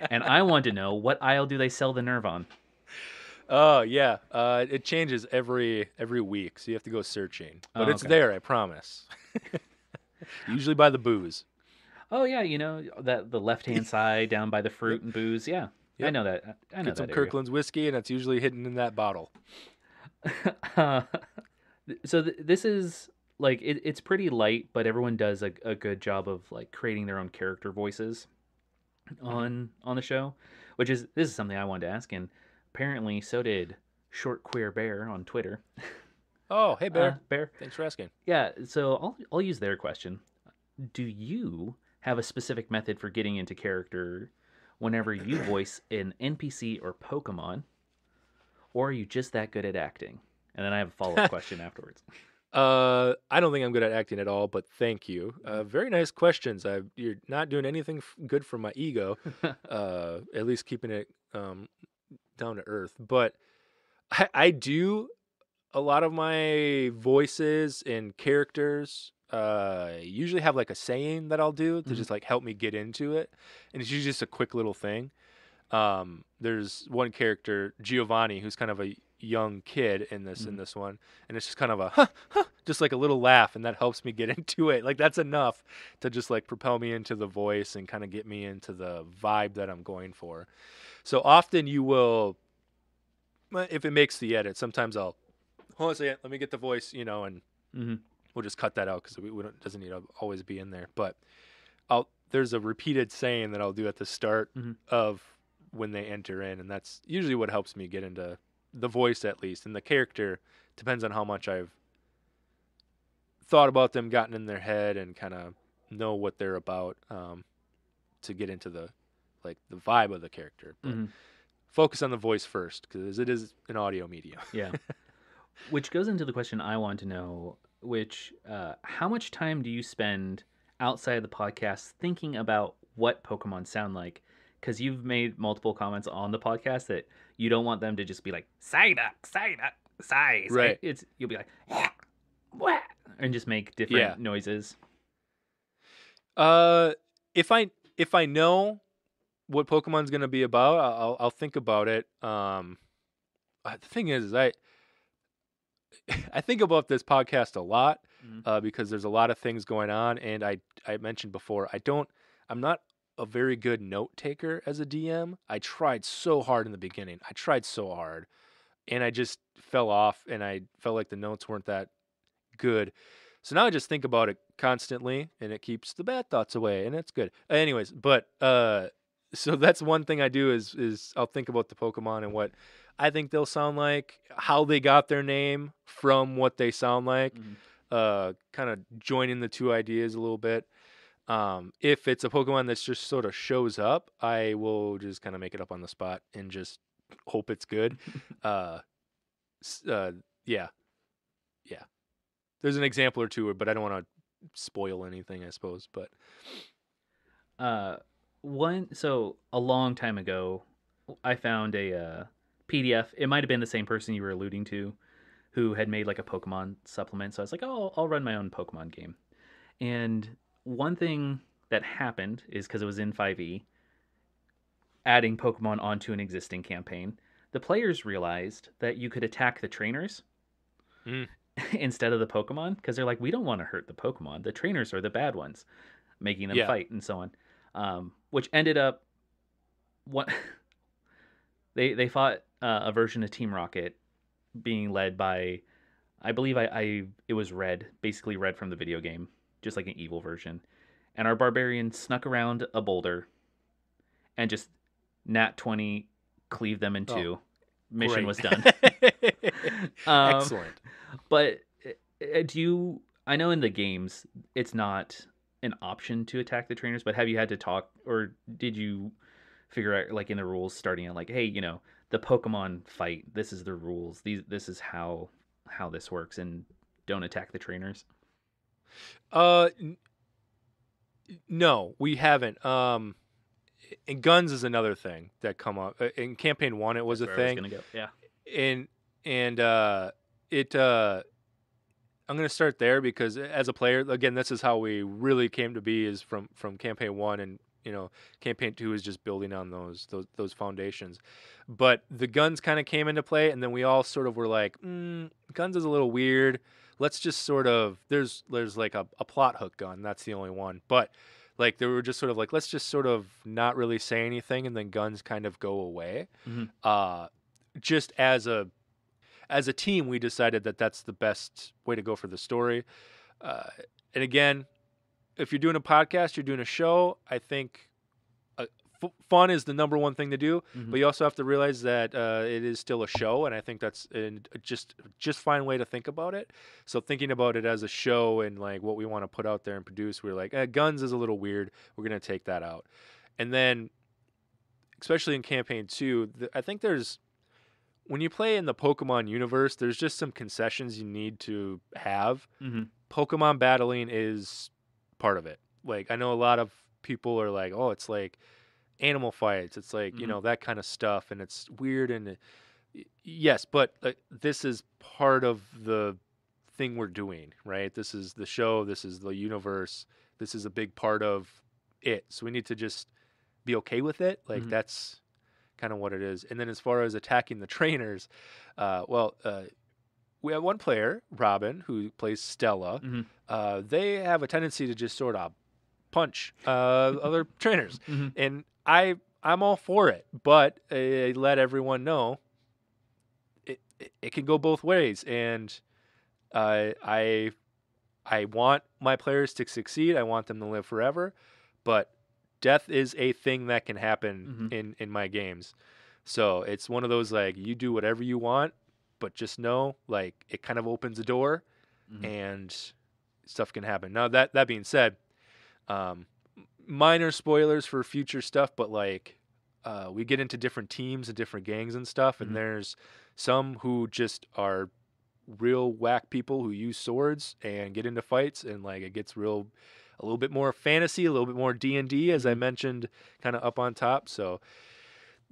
And I wanted to know, what aisle do they sell the nerve on? Oh, yeah. It changes every week, so you have to go searching. But it's there, I promise. Usually by the booze. Oh yeah, that the left-hand side down by the fruit and booze. Yeah, yep. I know that. I know Get some Kirkland's whiskey, and it's usually hidden in that bottle. uh, so this is like it's pretty light, but everyone does a good job of like creating their own character voices Mhm. on the show, which is this is something I wanted to ask, and apparently so did Short Queer Bear on Twitter. Oh, hey Bear. Bear, Thanks for asking. yeah. So I'll use their question. Do you have a specific method for getting into character whenever you voice an NPC or Pokemon, or are you just that good at acting? And then I have a follow up question afterwards. I don't think I'm good at acting at all, but thank you. Very nice questions. You're not doing anything good for my ego. At least keeping it down to earth. But I do a lot of my voices and characters. Usually have like a saying that I'll do to Mhm. just like help me get into it, and it's usually just a quick little thing. There's one character, Giovanni, who's kind of a young kid in Mhm. this one, and it's just kind of a huh, huh, just like a little laugh, and that helps me get into it. Like that's enough to just like propel me into the voice and kind of get me into the vibe that I'm going for. So often you will, if it makes the edit, sometimes I'll hold on a second, let me get the voice, and Mhm. we'll just cut that out because we don't doesn't need to always be in there. But there's a repeated saying that I'll do at the start Mhm. of when they enter in, and that's usually what helps me get into the voice at least. And the character depends on how much I've thought about them, gotten in their head, and kind of know what they're about to get into the vibe of the character. But Mhm. focus on the voice first because it is an audio medium. Yeah. Which goes into the question I want to know, which how much time do you spend outside of the podcast thinking about what Pokemon sound like? Because you've made multiple comments on the podcast that you don't want them to just be like Psyduck, Psyduck, Psy. Right. It's you'll be like what, and just make Yeah. different noises. Uh, if I know what Pokemon's gonna be about, I'll think about it. The thing is I think about this podcast a lot Mhm. because there's a lot of things going on, and I mentioned before I'm not a very good note taker as a DM. I tried so hard in the beginning. I tried so hard, and I just fell off, and I felt like the notes weren't that good. So now I just think about it constantly, and it keeps the bad thoughts away, and it's good. Anyways, but so that's one thing I do is I'll think about the Pokemon and what I think they'll sound like, how they got their name from what they sound like, Mhm. kind of joining the two ideas a little bit. If it's a Pokemon that's just sort of shows up, I will just kind of make it up on the spot and just hope it's good. Uh, yeah, yeah. There's an example or two, but I don't want to spoil anything, I suppose. But Uh, one so a long time ago, I found a PDF. It might have been the same person you were alluding to, who had made like a Pokemon supplement. So I was like, oh, I'll run my own Pokemon game. And one thing that happened is because it was in 5e, adding Pokemon onto an existing campaign, the players realized that you could attack the trainers mm, instead of the Pokemon because they're like, we don't want to hurt the Pokemon. The trainers are the bad ones, making them yeah, fight and so on. Which ended up what they fought a version of Team Rocket being led by I believe I it was Red, basically Red from the video game, just like an evil version. And our barbarian snuck around a boulder and just nat 20 cleave them in oh, two. Mission great, was done. um, excellent. but do you? I know in the games it's not an option to attack the trainers, but have you had to talk, or did you figure out like in the rules starting out like, hey, the Pokemon fight. This is the rules. This is how this works, and don't attack the trainers. Uh, no, we haven't. And guns is another thing that come up in campaign 1. It was That's a where I was thing, gonna go. Yeah. and and it I'm gonna start there because as a player, again, this is how we really came to be is from campaign 1, and campaign 2 is just building on those foundations. But the guns kind of came into play, and then we all sort of were like, guns is a little weird. Let's just sort of there's like a plot hook gun. That's the only one, but like they were just sort of like let's just sort of not really say anything, and then guns kind of go away. Hmm. Uh, just as as a team, we decided that that's the best way to go for the story. And again, if you're doing a podcast, you're doing a show, I think fun is the number one thing to do, but you also have to realize that it is still a show, and I think that's just fine way to think about it. So thinking about it as a show and like what we want to put out there and produce, we're like, guns is a little weird. We're going to take that out. And then, especially in campaign 2, I think when you play in the Pokemon universe, there's just some concessions you need to have. Pokemon battling is part of it. Like, I know a lot of people are like, oh, it's like animal fights. It's like, that kind of stuff. And it's weird. And yes, but this is part of the thing we're doing, right? This is the show. This is the universe. This is a big part of it. So we need to just be okay with it. Like, that's kind of what it is. And then as far as attacking the trainers, we have one player, Robin, who plays Stella. They have a tendency to just sort of punch other trainers. And I'm all for it, but I let everyone know it can go both ways. And I want my players to succeed. I want them to live forever, but death is a thing that can happen in my games. So it's one of those, like, you do whatever you want, but just know, like, it kind of opens a door and stuff can happen. Now, that being said, minor spoilers for future stuff, but like, we get into different teams and different gangs and stuff, and there's some who just are real whack people who use swords and get into fights, and like, it gets a little bit more fantasy, a little bit more D&D, as I mentioned, kind of up on top. So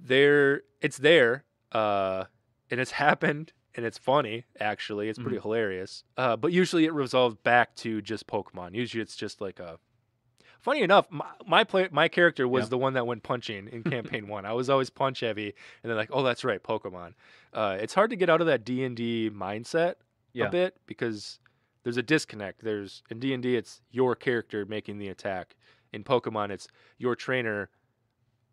it's there, and it's happened, and it's funny, actually. It's pretty hilarious. But usually it resolves back to just Pokemon. Usually it's just like funny enough, my character was the one that went punching in campaign 1. I was always punch heavy, and they're like, oh, that's right, Pokemon. It's hard to get out of that D&D mindset a bit, because there's a disconnect. In D&D, it's your character making the attack. In Pokemon, it's your trainer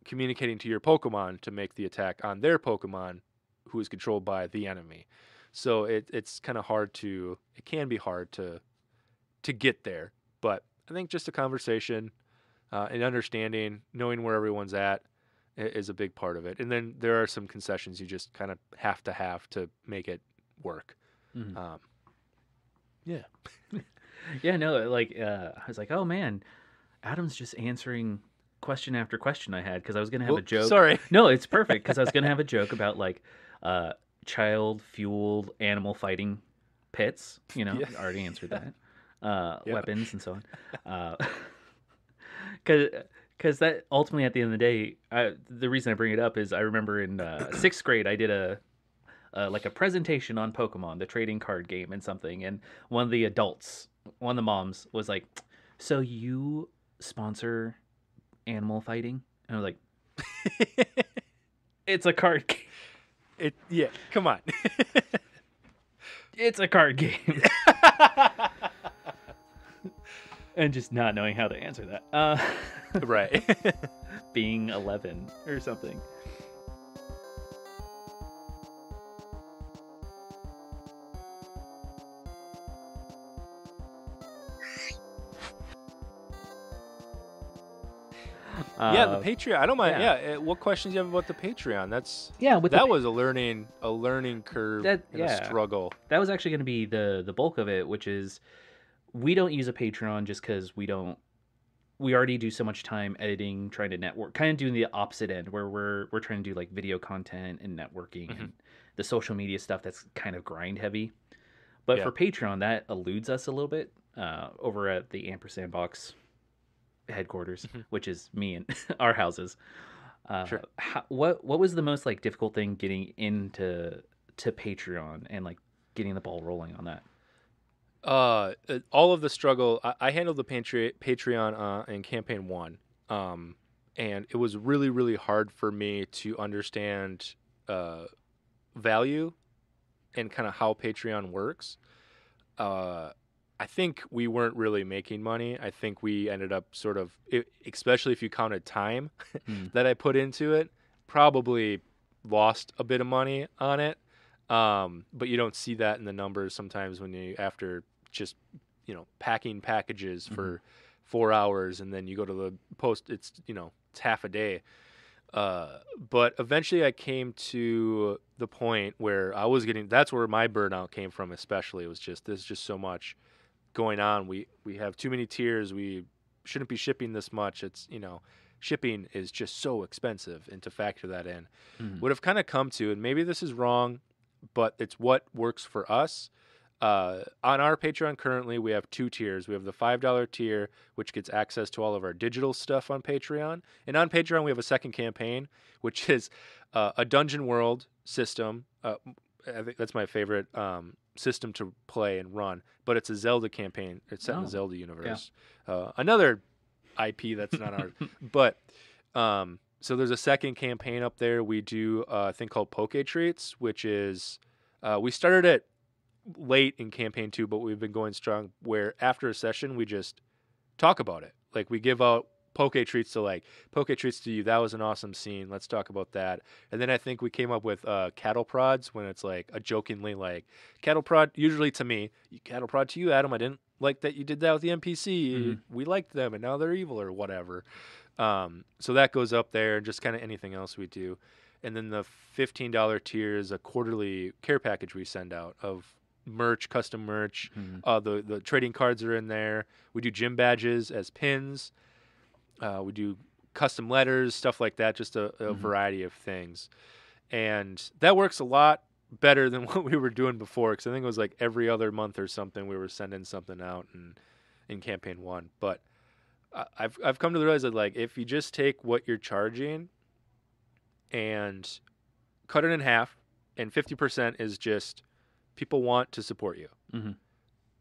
communicating to your Pokemon to make the attack on their Pokemon, who is controlled by the enemy. So it's kind of it can be hard to get there. But I think just a conversation and understanding, knowing where everyone's at is a big part of it. And then there are some concessions you just kind of have to make it work. Yeah. Yeah, no, like, I was like, oh man, Adam's just answering question after question I had, because I was going to have a joke. Sorry. No, it's perfect, because I was going to have a joke about like child-fueled animal fighting pits. I already answered that. Weapons and so on. Because that ultimately, at the end of the day, the reason I bring it up is I remember in 6th grade I did a presentation on Pokemon, the trading card game and something, and one of the moms was like, so you sponsor animal fighting? And I was like, it's a card game. Come on. It's a card game. And just not knowing how to answer that. Right. Being 11 or something. The Patreon. I don't mind. Yeah. What questions do you have about the Patreon? Was a learning curve and a struggle. That was actually going to be the bulk of it, which is we don't use a Patreon just because we already do so much time editing, trying to network, kind of doing the opposite end where we're trying to do like video content and networking and the social media stuff that's kind of grind heavy. But for Patreon, that eludes us a little bit over at the Ampersandbox headquarters, which is me and our houses. Sure. What was the most like difficult thing getting into Patreon and like getting the ball rolling on that? All of the struggle. I handled the Patreon in campaign 1, and it was really, really hard for me to understand value and kind of how Patreon works. I think we weren't really making money. I think we ended up sort of, especially if you counted time that I put into it, probably lost a bit of money on it. But you don't see that in the numbers sometimes when you after just packing packages for 4 hours and then you go to the post. It's it's half a day. But eventually I came to the point where I was getting. That's where my burnout came from. Especially, it was just there's just so much going on. We have too many tiers. We shouldn't be shipping this much. It's shipping is just so expensive, and to factor that in, what I've kind of come to, and maybe this is wrong, but it's what works for us. On our Patreon currently, we have 2 tiers. We have the $5 tier, which gets access to all of our digital stuff on Patreon. And on Patreon, we have a second campaign, which is a Dungeon World system. I think that's my favorite system to play and run. But it's a Zelda campaign. It's set in the Zelda universe. Yeah. Another IP that's not ours. But so there's a second campaign up there. We do a thing called Poke Treats, which is we started it late in campaign 2, but we've been going strong where after a session we just talk about it. Like we give out poke treats to you, that was an awesome scene, let's talk about that. And then I think we came up with cattle prods, when it's like a jokingly like cattle prod, usually to me, cattle prod to you, Adam, I didn't like that you did that with the NPC. We liked them and now they're evil or whatever. So that goes up there, and just kind of anything else we do. And then the $15 tier is a quarterly care package we send out of merch, custom merch. The trading cards are in there. We do gym badges as pins. We do custom letters, stuff like that, just a variety of things. And that works a lot better than what we were doing before, because I think it was like every other month or something we were sending something out in campaign 1. But I've come to realize that like if you just take what you're charging and cut it in half, and 50% is just people want to support you.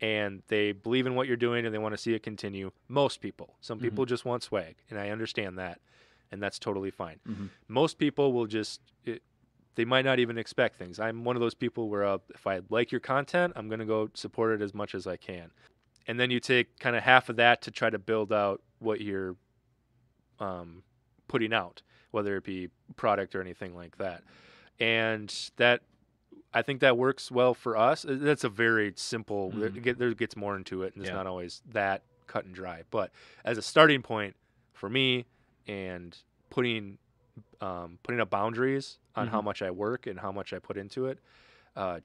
And they believe in what you're doing and they want to see it continue. Most people. Some people just want swag, and I understand that, and that's totally fine. Most people will just, they might not even expect things. I'm one of those people where if I like your content, I'm going to go support it as much as I can. And then you take kind of half of that to try to build out what you're putting out, whether it be product or anything like that. And that, I think that works well for us. That's a very simple, there gets more into it, and it's not always that cut and dry. But as a starting point for me, and putting up boundaries on how much I work and how much I put into it,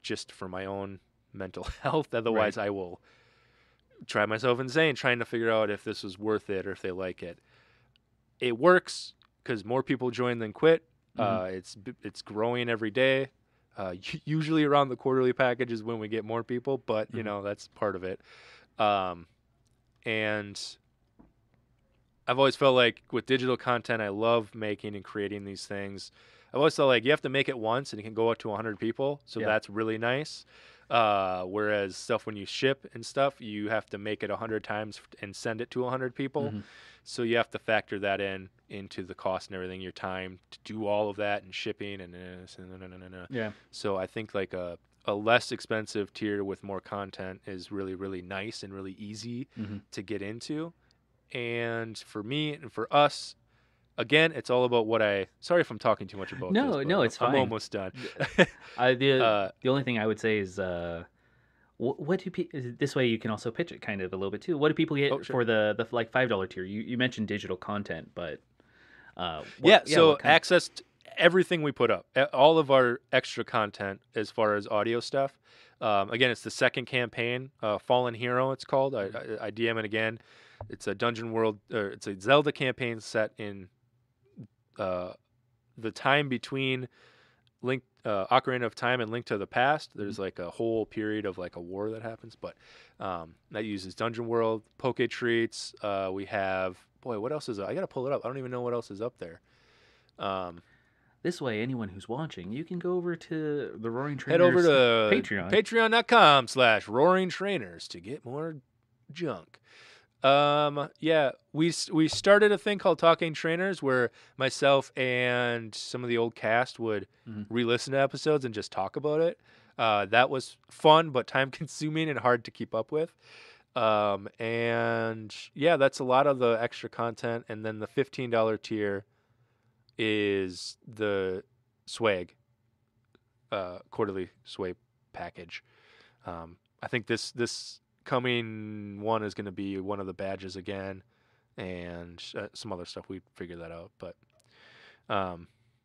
just for my own mental health. Otherwise, I will drive myself insane trying to figure out if this is worth it or if they like it. It works because more people join than quit. It's growing every day. Usually around the quarterly package is when we get more people, but that's part of it. And I've always felt like with digital content, I love making and creating these things. I've always felt like you have to make it once and it can go out to 100 people. So that's really nice. Whereas stuff when you ship and stuff, you have to make it 100 times and send it to 100 people. So you have to factor that into the cost and everything, your time to do all of that and shipping and So I think like a less expensive tier with more content is really, really nice and really easy to get into. And for me and for us, again, it's all about sorry if I'm talking too much about this. No, it's fine. I'm almost done. The only thing I would say is, what do this way you can also pitch it kind of a little bit too. What do people get for the like $5 tier? You mentioned digital content, but access to everything we put up, all of our extra content as far as audio stuff. Again, it's the second campaign, Fallen Hero. It's called. I DM it again. It's a Dungeon World, or it's a Zelda campaign set in the time between Ocarina of Time and Link to the Past. There's like a whole period of like a war that happens, but that uses Dungeon World, Poke Treats. We have, what else is up? I gotta pull it up. I don't even know what else is up there. This way, anyone who's watching, you can go over to the Roaring Trainers. Head over to Patreon. Patreon.com/Roaring Trainers to get more junk. We started a thing called Talking Trainers, where myself and some of the old cast would re-listen to episodes and just talk about it. That was fun, but time consuming and hard to keep up with. That's a lot of the extra content. And then the $15 tier is the swag. quarterly sway package. I think this coming one is going to be one of the badges again, and some other stuff. We figured that out, but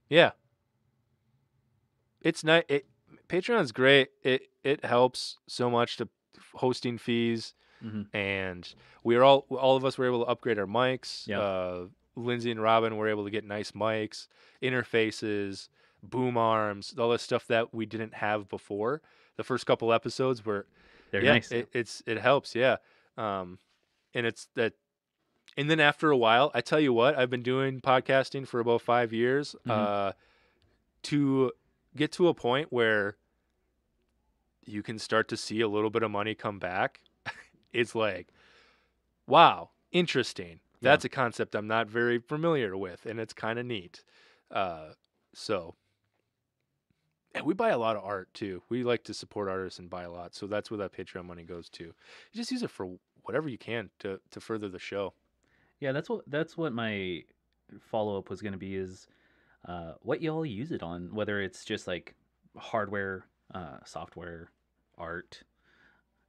yeah, it's nice. Patreon's great. It helps so much to hosting fees, and all of us were able to upgrade our mics. Yeah. Lindsay and Robin were able to get nice mics, interfaces, boom arms, all this stuff that we didn't have before. The first couple episodes were, They're yeah, nice. it helps, yeah. And it's that, and then after a while, I tell you what, I've been doing podcasting for about 5 years. To get to a point where you can start to see a little bit of money come back, it's like, wow, interesting. That's a concept I'm not very familiar with, and it's kind of neat. So, and we buy a lot of art too. We like to support artists and buy a lot, so that's where that Patreon money goes to. You just use it for whatever you can to further the show. Yeah, that's what my follow up was going to be is what y'all use it on, whether it's just like hardware, software, art.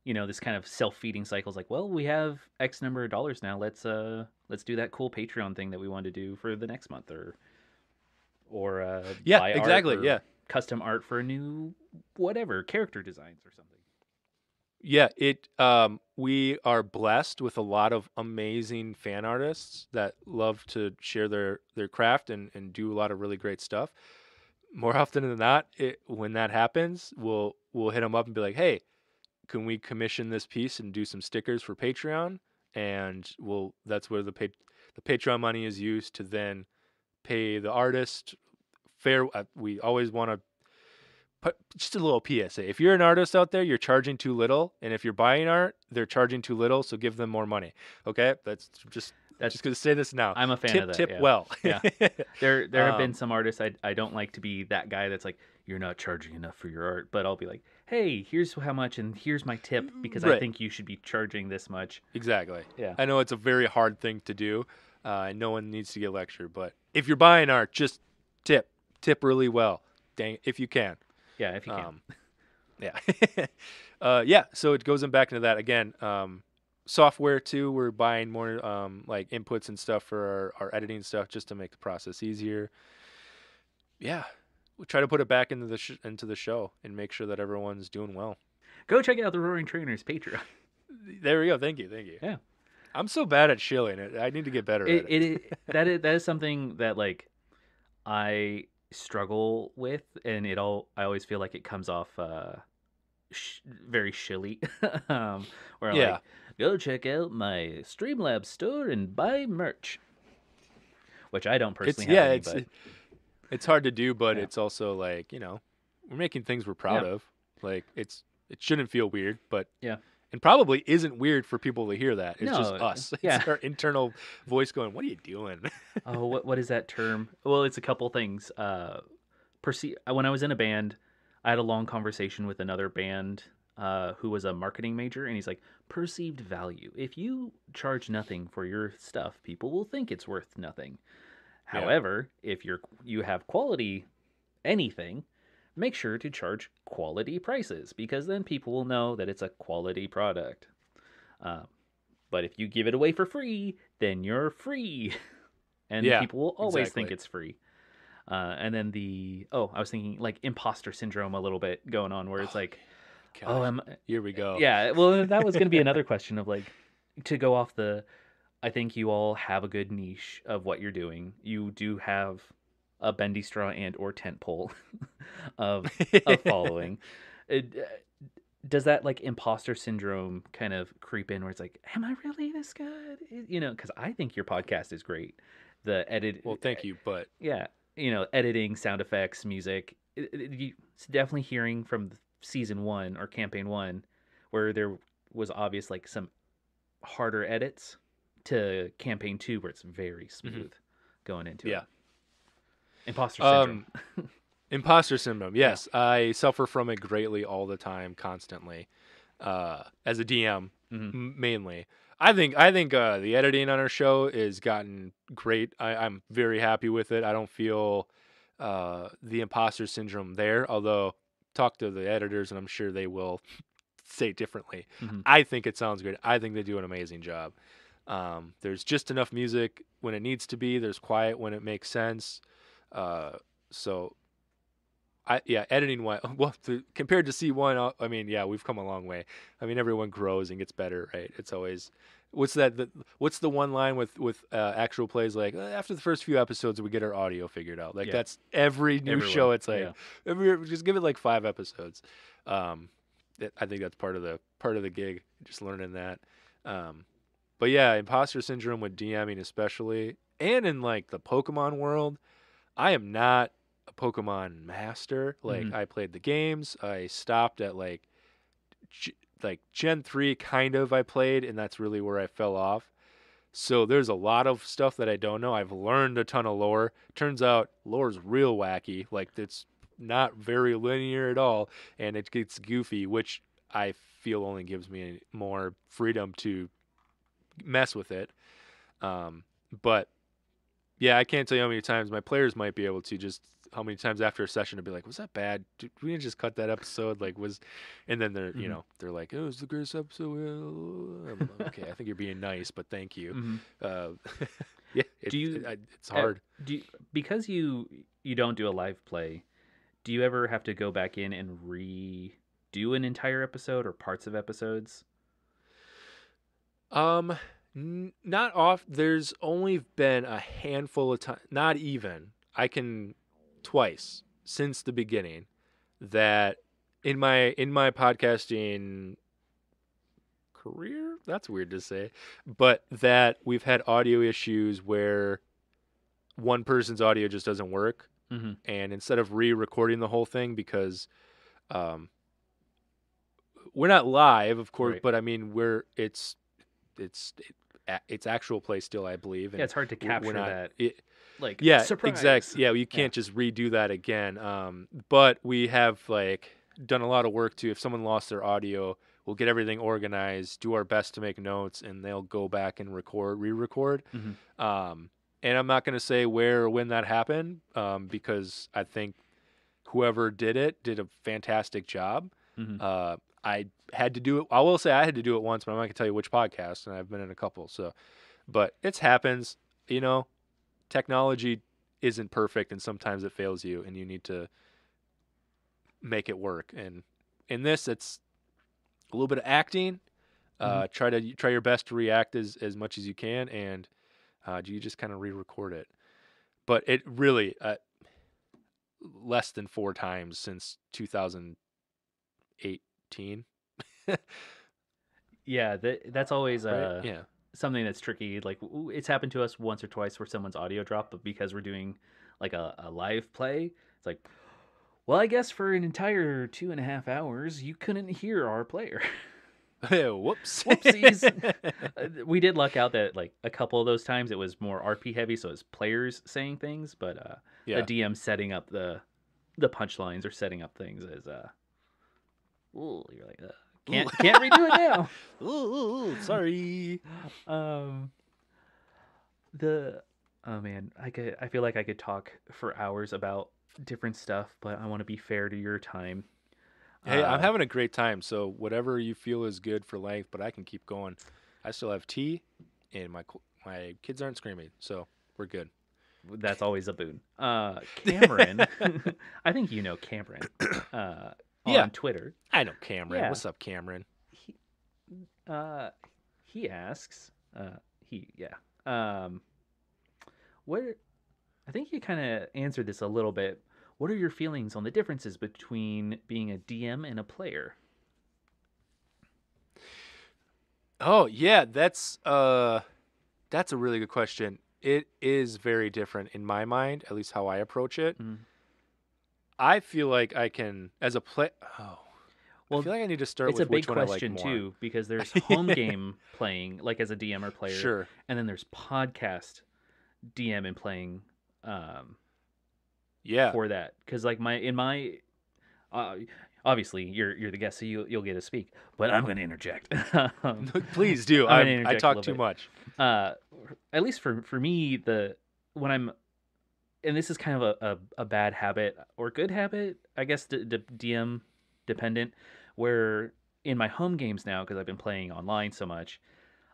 This kind of self-feeding cycle is like, well, we have X number of dollars now. Let's do that cool Patreon thing that we want to do for the next month, or yeah, buy exactly, art, yeah, custom art for a new whatever character designs or something. Yeah, we are blessed with a lot of amazing fan artists that love to share their craft and do a lot of really great stuff. More often than not, when that happens, we'll hit them up and be like, "Hey, can we commission this piece and do some stickers for Patreon?" And that's where the Patreon money is used to then pay the artist fair. We always want to put just a little PSA. If you're an artist out there, you're charging too little, and if you're buying art, they're charging too little, so give them more money. Okay? That's just going to say this now. I'm a fan of that. Tip yeah. well. Yeah. There have been some artists I don't like to be that guy that's like, you're not charging enough for your art, but I'll be like, hey, here's how much and here's my tip because I think you should be charging this much. Exactly. Yeah. I know it's a very hard thing to do. No one needs to get lectured, but if you're buying art, just tip really well. Dang, if you can. Yeah, if you can. Yeah. Yeah, so it goes in back into that again. Software too, we're buying more like inputs and stuff for our editing stuff just to make the process easier. Yeah. We try to put it back into the show and make sure that everyone's doing well. Go check out the Roaring Trainers Patreon. There we go. Thank you. Yeah. I'm so bad at shilling it. I need to get better at it. That is something that like I struggle with, and I always feel like it comes off very shilly. Where I'm like, go check out my Streamlabs store and buy merch, which I don't personally have. But it's hard to do, but it's also like, we're making things we're proud of. Like it shouldn't feel weird, but and probably isn't weird for people to hear that. It's just us. It's our internal voice going, "What are you doing?" Oh, what is that term? Well, it's a couple things. When I was in a band, I had a long conversation with another band who was a marketing major, and he's like, perceived value. If you charge nothing for your stuff, people will think it's worth nothing. However, if you have quality anything, make sure to charge quality prices because then people will know that it's a quality product. But if you give it away for free, then you're free. And people will always think it's free. And then I was thinking like imposter syndrome a little bit going on where it's like, here we go. Yeah, well, that was going to be another question of like, to go off I think you all have a good niche of what you're doing. You do have a bendy straw and or tent pole of following. Does that like imposter syndrome kind of creep in where it's like, am I really this good? Because I think your podcast is great. The edit. Well, thank you, but editing, sound effects, music. It's definitely hearing from season 1 or campaign 1 where there was obvious like some harder edits to campaign 2 where it's very smooth going into it. Imposter syndrome. Imposter syndrome. Yes, I suffer from it greatly all the time, constantly. As a DM, mainly. I think the editing on our show has gotten great. I'm very happy with it. I don't feel the imposter syndrome there, although talked to the editors, and I'm sure they will say differently. Mhm. I think it sounds great. I think they do an amazing job. There's just enough music when it needs to be. There's quiet when it makes sense. So editing wise, well, compared to C1, I mean, yeah, we've come a long way. I mean, everyone grows and gets better, right? It's always what's the one line with actual plays like after the first few episodes we get our audio figured out. Like Yeah. that's every new Everyone, show. It's like yeah. just give it like 5 episodes. I think that's part of the gig, just learning that. But yeah, imposter syndrome with DMing especially, and in like the Pokemon world, I am not a Pokemon master. Like Mhm. I played the games. I stopped at like Gen 3 kind of I played, and that's really where I fell off. So there's a lot of stuff that I don't know. I've learned a ton of lore. Turns out lore's real wacky. Like it's not very linear at all, and it gets goofy, which I feel only gives me more freedom to mess with it. But yeah, I can't tell you how many times my players might be able to just how many times after a session to be like, was that bad? Did we just cut that episode? Like and then they're, Mhm. they're like, oh, it was the greatest episode. I'm like, okay, I think you're being nice, but thank you. Mhm. Uh, yeah, Do you it's hard. because you don't do a live play, do you ever have to go back in and redo an entire episode or parts of episodes? Not off. There's only been a handful of times, not even. I can twice since the beginning that in my podcasting career, that's weird to say, but that we've had audio issues where one person's audio just doesn't work, Mhm. and instead of re-recording the whole thing because um, we're not live, of course, Right. but I mean it's it's actual play still, I believe, Yeah, and it's hard to we're capture not. that like Yeah, surprise. exactly. Yeah, you Yeah. can't just redo that again. But we have like done a lot of work to if someone lost their audio, we'll get everything organized, do our best to make notes, and they'll go back and re-record. Mhm. Um, and I'm not going to say where or when that happened, because I think whoever did it did a fantastic job. Mhm. Uh, I had to do it. I will say I had to do it once, but I'm not going to tell you which podcast, and I've been in a couple. So, but it happens. You know, technology isn't perfect, and sometimes it fails you, and you need to make it work. And in this, it's a little bit of acting. Mhm. Try your best to react as much as you can, and you just kind of re-record it. But it really less than 4 times since 2018. Yeah, that's always Right? Yeah. something that's tricky. Like it's happened to us once or twice where someone's audio dropped, but because we're doing like a live play, it's like, well, I guess for an entire 2.5 hours, you couldn't hear our player. Whoops. Whoopsies. We did luck out that like a couple of those times it was more RP heavy, so it's players saying things, but the Yeah. DM setting up the punchlines or setting up things as ooh, you're like can't redo it now. Ooh, sorry. Um, the oh man, I feel like I could talk for hours about different stuff, but I want to be fair to your time. Hey, I'm Uh, having a great time. So whatever you feel is good for length, but I can keep going. I still have tea, and my kids aren't screaming, so we're good. that's always a boon. Cameron, I think you know Cameron, uh, Yeah, on Twitter. I know Cameron. Yeah, What's up, Cameron? he uh he asks, yeah, um, what I think you kind of answered this a little bit. What are your feelings on the differences between being a DM and a player? Oh yeah, that's a really good question. It is very different in my mind, at least how I approach it. Mm. I feel like I can as a play. Oh, I Well, feel like I need to start it's a with big which one I like question more. too because there's home game playing, like as a DM or player, Sure. and then there's podcast DM and playing um, Yeah. for that. Because like my uh, obviously you're the guest, so you'll get to speak, but I'm going to interject. um, Please do. I'm going to I interject a talk little too bit. much. Uh, at least for me, when I'm and this is kind of a bad habit or good habit, I guess, to DM dependent. Where in my home games now, because I've been playing online so much,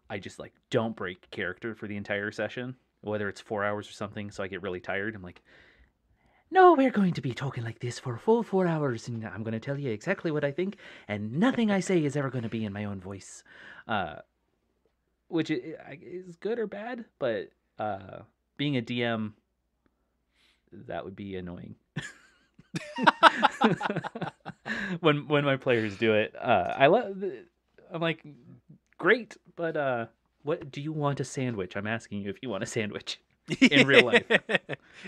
I just like don't break character for the entire session, whether it's 4 hours or something. So I get really tired. I'm like, no, we're going to be talking like this for a full 4 hours, and I'm going to tell you exactly what I think, and nothing I say is ever going to be in my own voice, uh, which is good or bad. But being a DM, that would be annoying. when my players do it, I'm like, great, but what do you want a sandwich? I'm asking you if you want a sandwich in real life.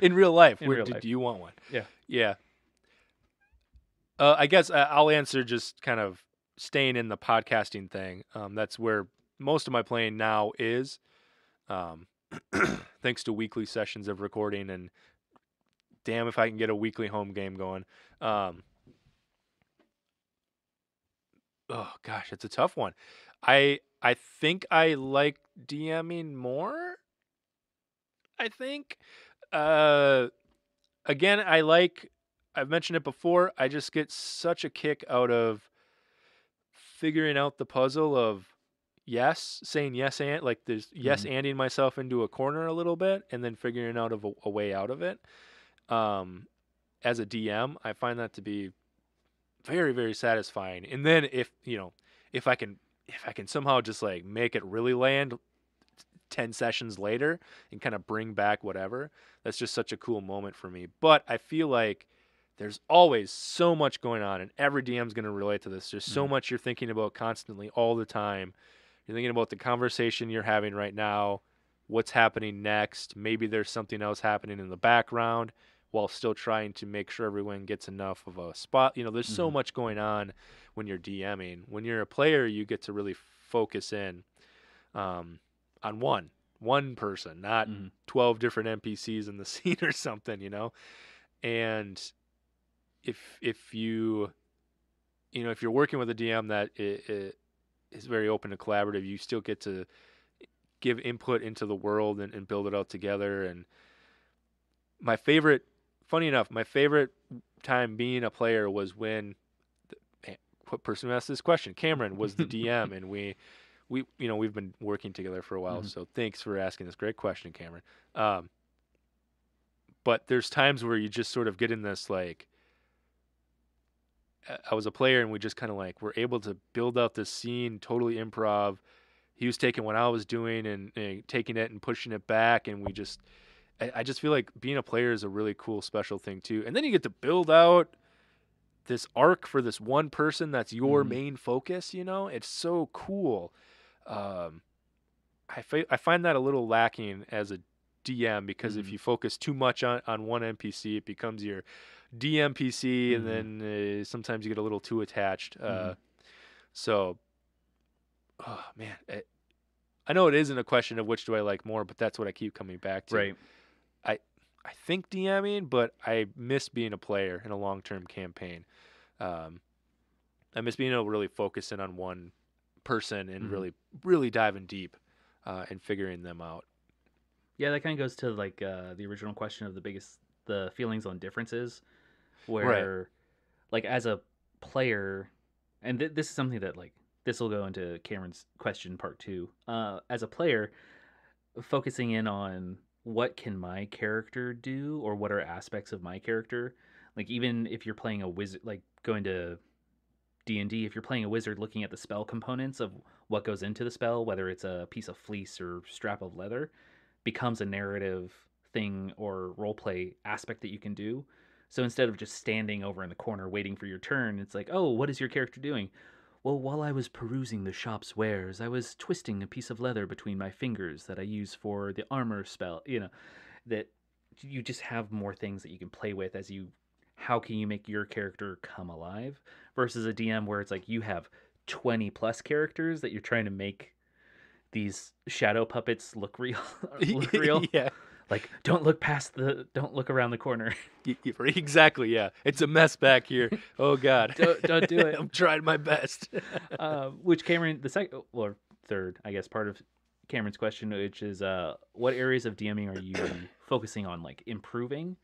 In real life, In real life. do you want one? Yeah. Yeah. I guess I'll answer just kind of staying in the podcasting thing. That's where most of my playing now is, thanks to weekly sessions of recording, and damn if I can get a weekly home game going. Oh gosh, it's a tough one. I think I like DMing more. I think. Again, I've mentioned it before, I just get such a kick out of figuring out the puzzle of saying yes and like there's yes anding myself into a corner a little bit and then figuring out a way out of it. As a DM, I find that to be very, very satisfying. And then if I can somehow just like make it really land 10 sessions later and kind of bring back whatever, that's just such a cool moment for me. But I feel like there's always so much going on, and every DM's going to relate to this. There's so much you're thinking about constantly all the time. You're thinking about the conversation you're having right now, what's happening next. Maybe there's something else happening in the background while still trying to make sure everyone gets enough of a spot. There's so much going on when you're DMing. When you're a player, you get to really focus in on one person, not 12 different NPCs in the scene or something, And if you're working with a DM that is very open and collaborative, you still get to give input into the world and build it out together. And funny enough, my favorite time being a player was when what person who asked this question, Cameron, was the DM, and we've been working together for a while. So thanks for asking this great question, Cameron. But there's times where you just sort of get in this like, I was a player and we just kind of like were able to build out this scene totally improv. He was taking what I was doing and taking it and pushing it back, and I just feel like being a player is a really cool special thing too. And then you get to build out this arc for this one person that's your main focus. It's so cool. I find that a little lacking as a DM, because if you focus too much on one NPC, it becomes your DMPC, and then sometimes you get a little too attached. So, oh man, I know it isn't a question of which do I like more, but that's what I keep coming back to. Right. I think DMing, but I miss being a player in a long-term campaign. I miss being able to really focus in on one person and really, really diving deep and figuring them out. Yeah, that kind of goes to like the original question of the feelings on differences, where like as a player, and this is something that like this will go into Cameron's question part 2. As a player, focusing in on what can my character do, or what are aspects of my character. Like even if you're playing a wizard, like going to D&D, if you're playing a wizard, looking at the spell components of what goes into the spell, whether it's a piece of fleece or strap of leather, becomes a narrative thing or role play aspect that you can do. So instead of just standing over in the corner waiting for your turn, it's like, oh, what is your character doing? Well, while I was perusing the shop's wares, I was twisting a piece of leather between my fingers that I use for the armor spell. That you just have more things that you can play with as you. How can you make your character come alive? Versus a DM where it's like you have 20 plus characters that you're trying to make these shadow puppets look real. Look real. Yeah. Like, don't look around the corner. Exactly, yeah. It's a mess back here. Oh, God. Don't do it. I'm trying my best. Which Cameron, the second or third, I guess, part of Cameron's question, which is what areas of DMing are you focusing on, like, improving?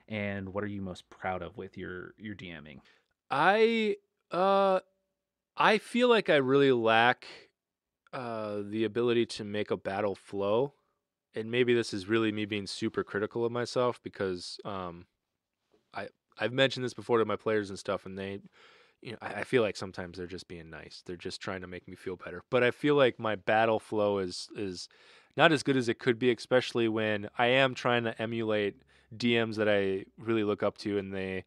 And what are you most proud of with your DMing? I Uh, I feel like I really lack the ability to make a battle flow, and maybe this is really me being super critical of myself because I I've mentioned this before to my players and stuff, and they, I feel like sometimes they're just being nice. They're just trying to make me feel better. But I feel like my battle flow is not as good as it could be, especially when I am trying to emulate DMs that I really look up to, and they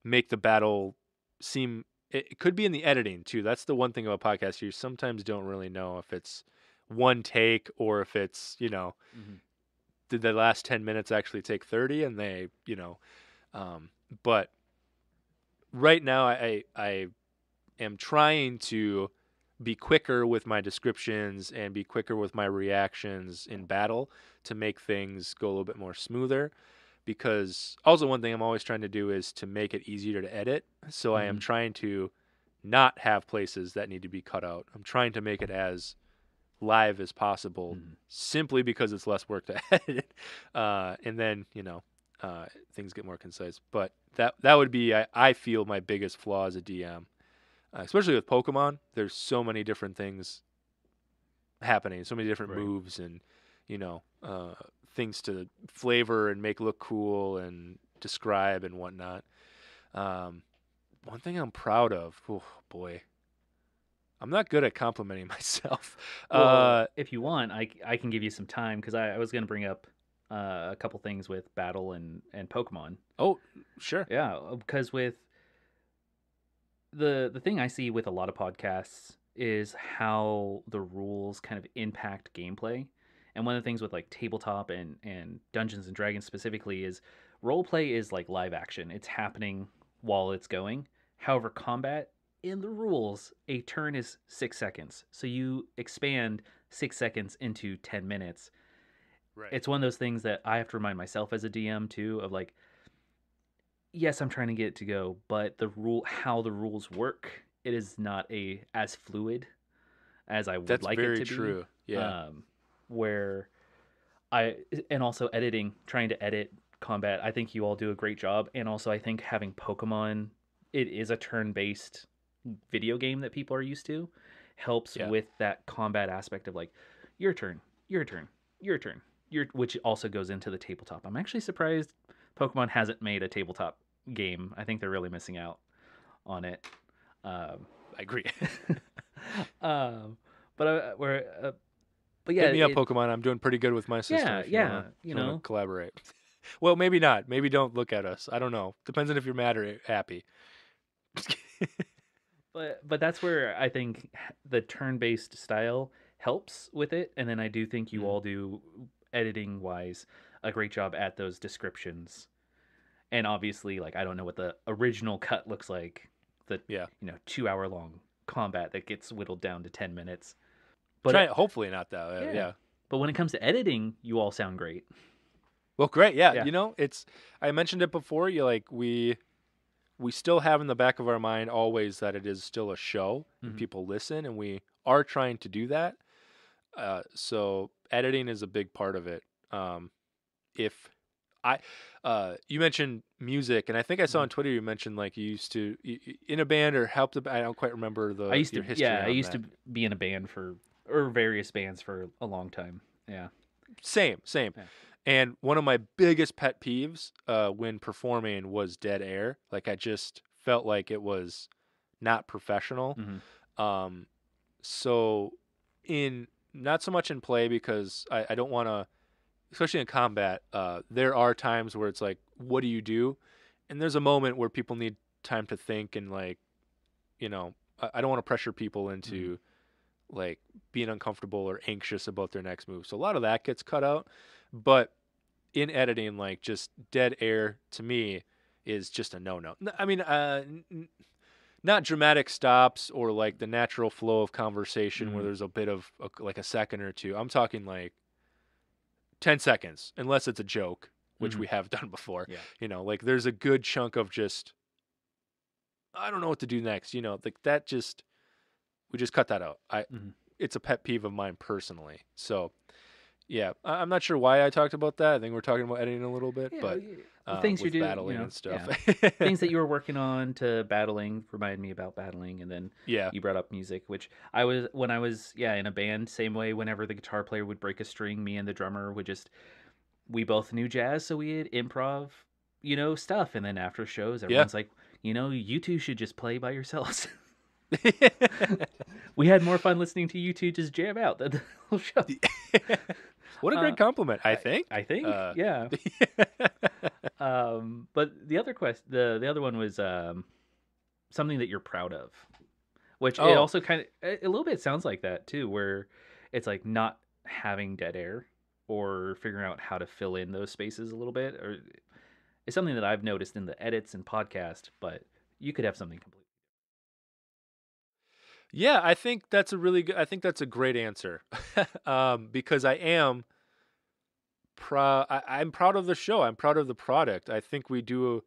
make the battle seem. It could be in the editing too. That's the one thing about podcasts. You sometimes don't really know if it's one take or if it's Mm-hmm. did the last 10 minutes actually take 30, and they um, but right now I am trying to be quicker with my descriptions and be quicker with my reactions in battle to make things go a little bit more smoother, because also one thing I'm always trying to do is to make it easier to edit. So I am Mm-hmm. trying to not have places that need to be cut out. I'm trying to make it as live as possible, Mm-hmm. simply because it's less work to edit, and then things get more concise. But that would be, I feel, my biggest flaw as a DM, especially with Pokemon. There's so many different things happening, so many different Right. moves, and you know uh, things to flavor and make look cool and describe and whatnot. Um, One thing I'm proud of, oh boy, I'm not good at complimenting myself. Well, if you want, I can give you some time because I was going to bring up a couple things with battle and Pokemon. Oh, sure. Yeah, because with the thing I see with a lot of podcasts is how the rules kind of impact gameplay. And one of the things with like tabletop and Dungeons and Dragons specifically is role play is like live action. It's happening while it's going. However, combat in the rules, a turn is 6 seconds. So you expand 6 seconds into 10 minutes. Right. It's one of those things that I have to remind myself as a DM too of like, yes, I'm trying to get it to go, but how the rules work, it is not a as fluid as I would That's like it very to be. true. Yeah. Um, where I and also editing, trying to edit combat, I think you all do a great job, and also I think having Pokemon, it is a turn-based video game that people are used to, helps Yeah. with that combat aspect of like your turn, your turn, your turn, which also goes into the tabletop. I'm actually surprised Pokemon hasn't made a tabletop game. I think they're really missing out on it. Um, I agree. um, but but yeah, Hit me up, it Pokemon. I'm doing pretty good with my system yeah if you yeah wanna you if you wanna know. collaborate. Well, maybe not. Maybe don't look at us. I don't know. Depends on if you're mad or happy. But that's where I think the turn-based style helps with it, and then I do think you Mm, all do editing wise a great job at those descriptions. And obviously, like I don't know what the original cut looks like, the yeah. 2 hour long combat that gets whittled down to 10 minutes. But Try hopefully not that. yeah, Yeah. but when it comes to editing, you all sound great. Well, great. Yeah. Yeah. It's I mentioned it before. You like we still have in the back of our mind always that it is still a show and Hmm. people listen, and we are trying to do that. So editing is a big part of it. If I, you mentioned music, and I think I saw Hmm. on Twitter you mentioned like you used to in a band or helped. I don't quite remember I used your to, history yeah, I on used that. to be in a band or various bands for a long time. Yeah. Same, same. Yeah. And one of my biggest pet peeves when performing was dead air. Like I just felt like it was not professional. Hmm. Um, so in not so much in play because I don't want to, especially in combat. There are times where it's like, what do you do? And there's a moment where people need time to think and like, I don't want to pressure people Hmm. into like being uncomfortable or anxious about their next move. So a lot of that gets cut out. But in editing, like just dead air to me is just a no no. I mean, not dramatic stops or like the natural flow of conversation where Hmm. there's a bit of like a second or two. I'm talking like 10 seconds, unless it's a joke, which Hmm. we have done before. Yeah. Like there's a good chunk of just, I don't know what to do next. Like that just, we just cut that out. Hmm. It's a pet peeve of mine personally. So yeah, I'm not sure why I talked about that. I think we're talking about editing a little bit, Yeah. but The things you're with doing, battling and stuff. things that you were working on to battling remind me about battling, and then Yeah. you brought up music, which when I was in a band, same way. Whenever the guitar player would break a string, me and the drummer would just we both knew jazz, so we'd improv, stuff, and then after shows, Yeah. everyone's like, you two should just play by yourselves. We had more fun listening to you two just jam out than the whole show. What a great compliment, I think. I think, yeah. But the other the other one was something that you're proud of, which it also kind of a little bit sounds like that too, where it's like not having dead air or figuring out how to fill in those spaces a little bit, or it's something that I've noticed in the edits and podcast. But you could have something completely. Yeah, I think that's a really good. I think that's a great answer, because I am proud. I'm proud of the show. I'm proud of the product. I think we do.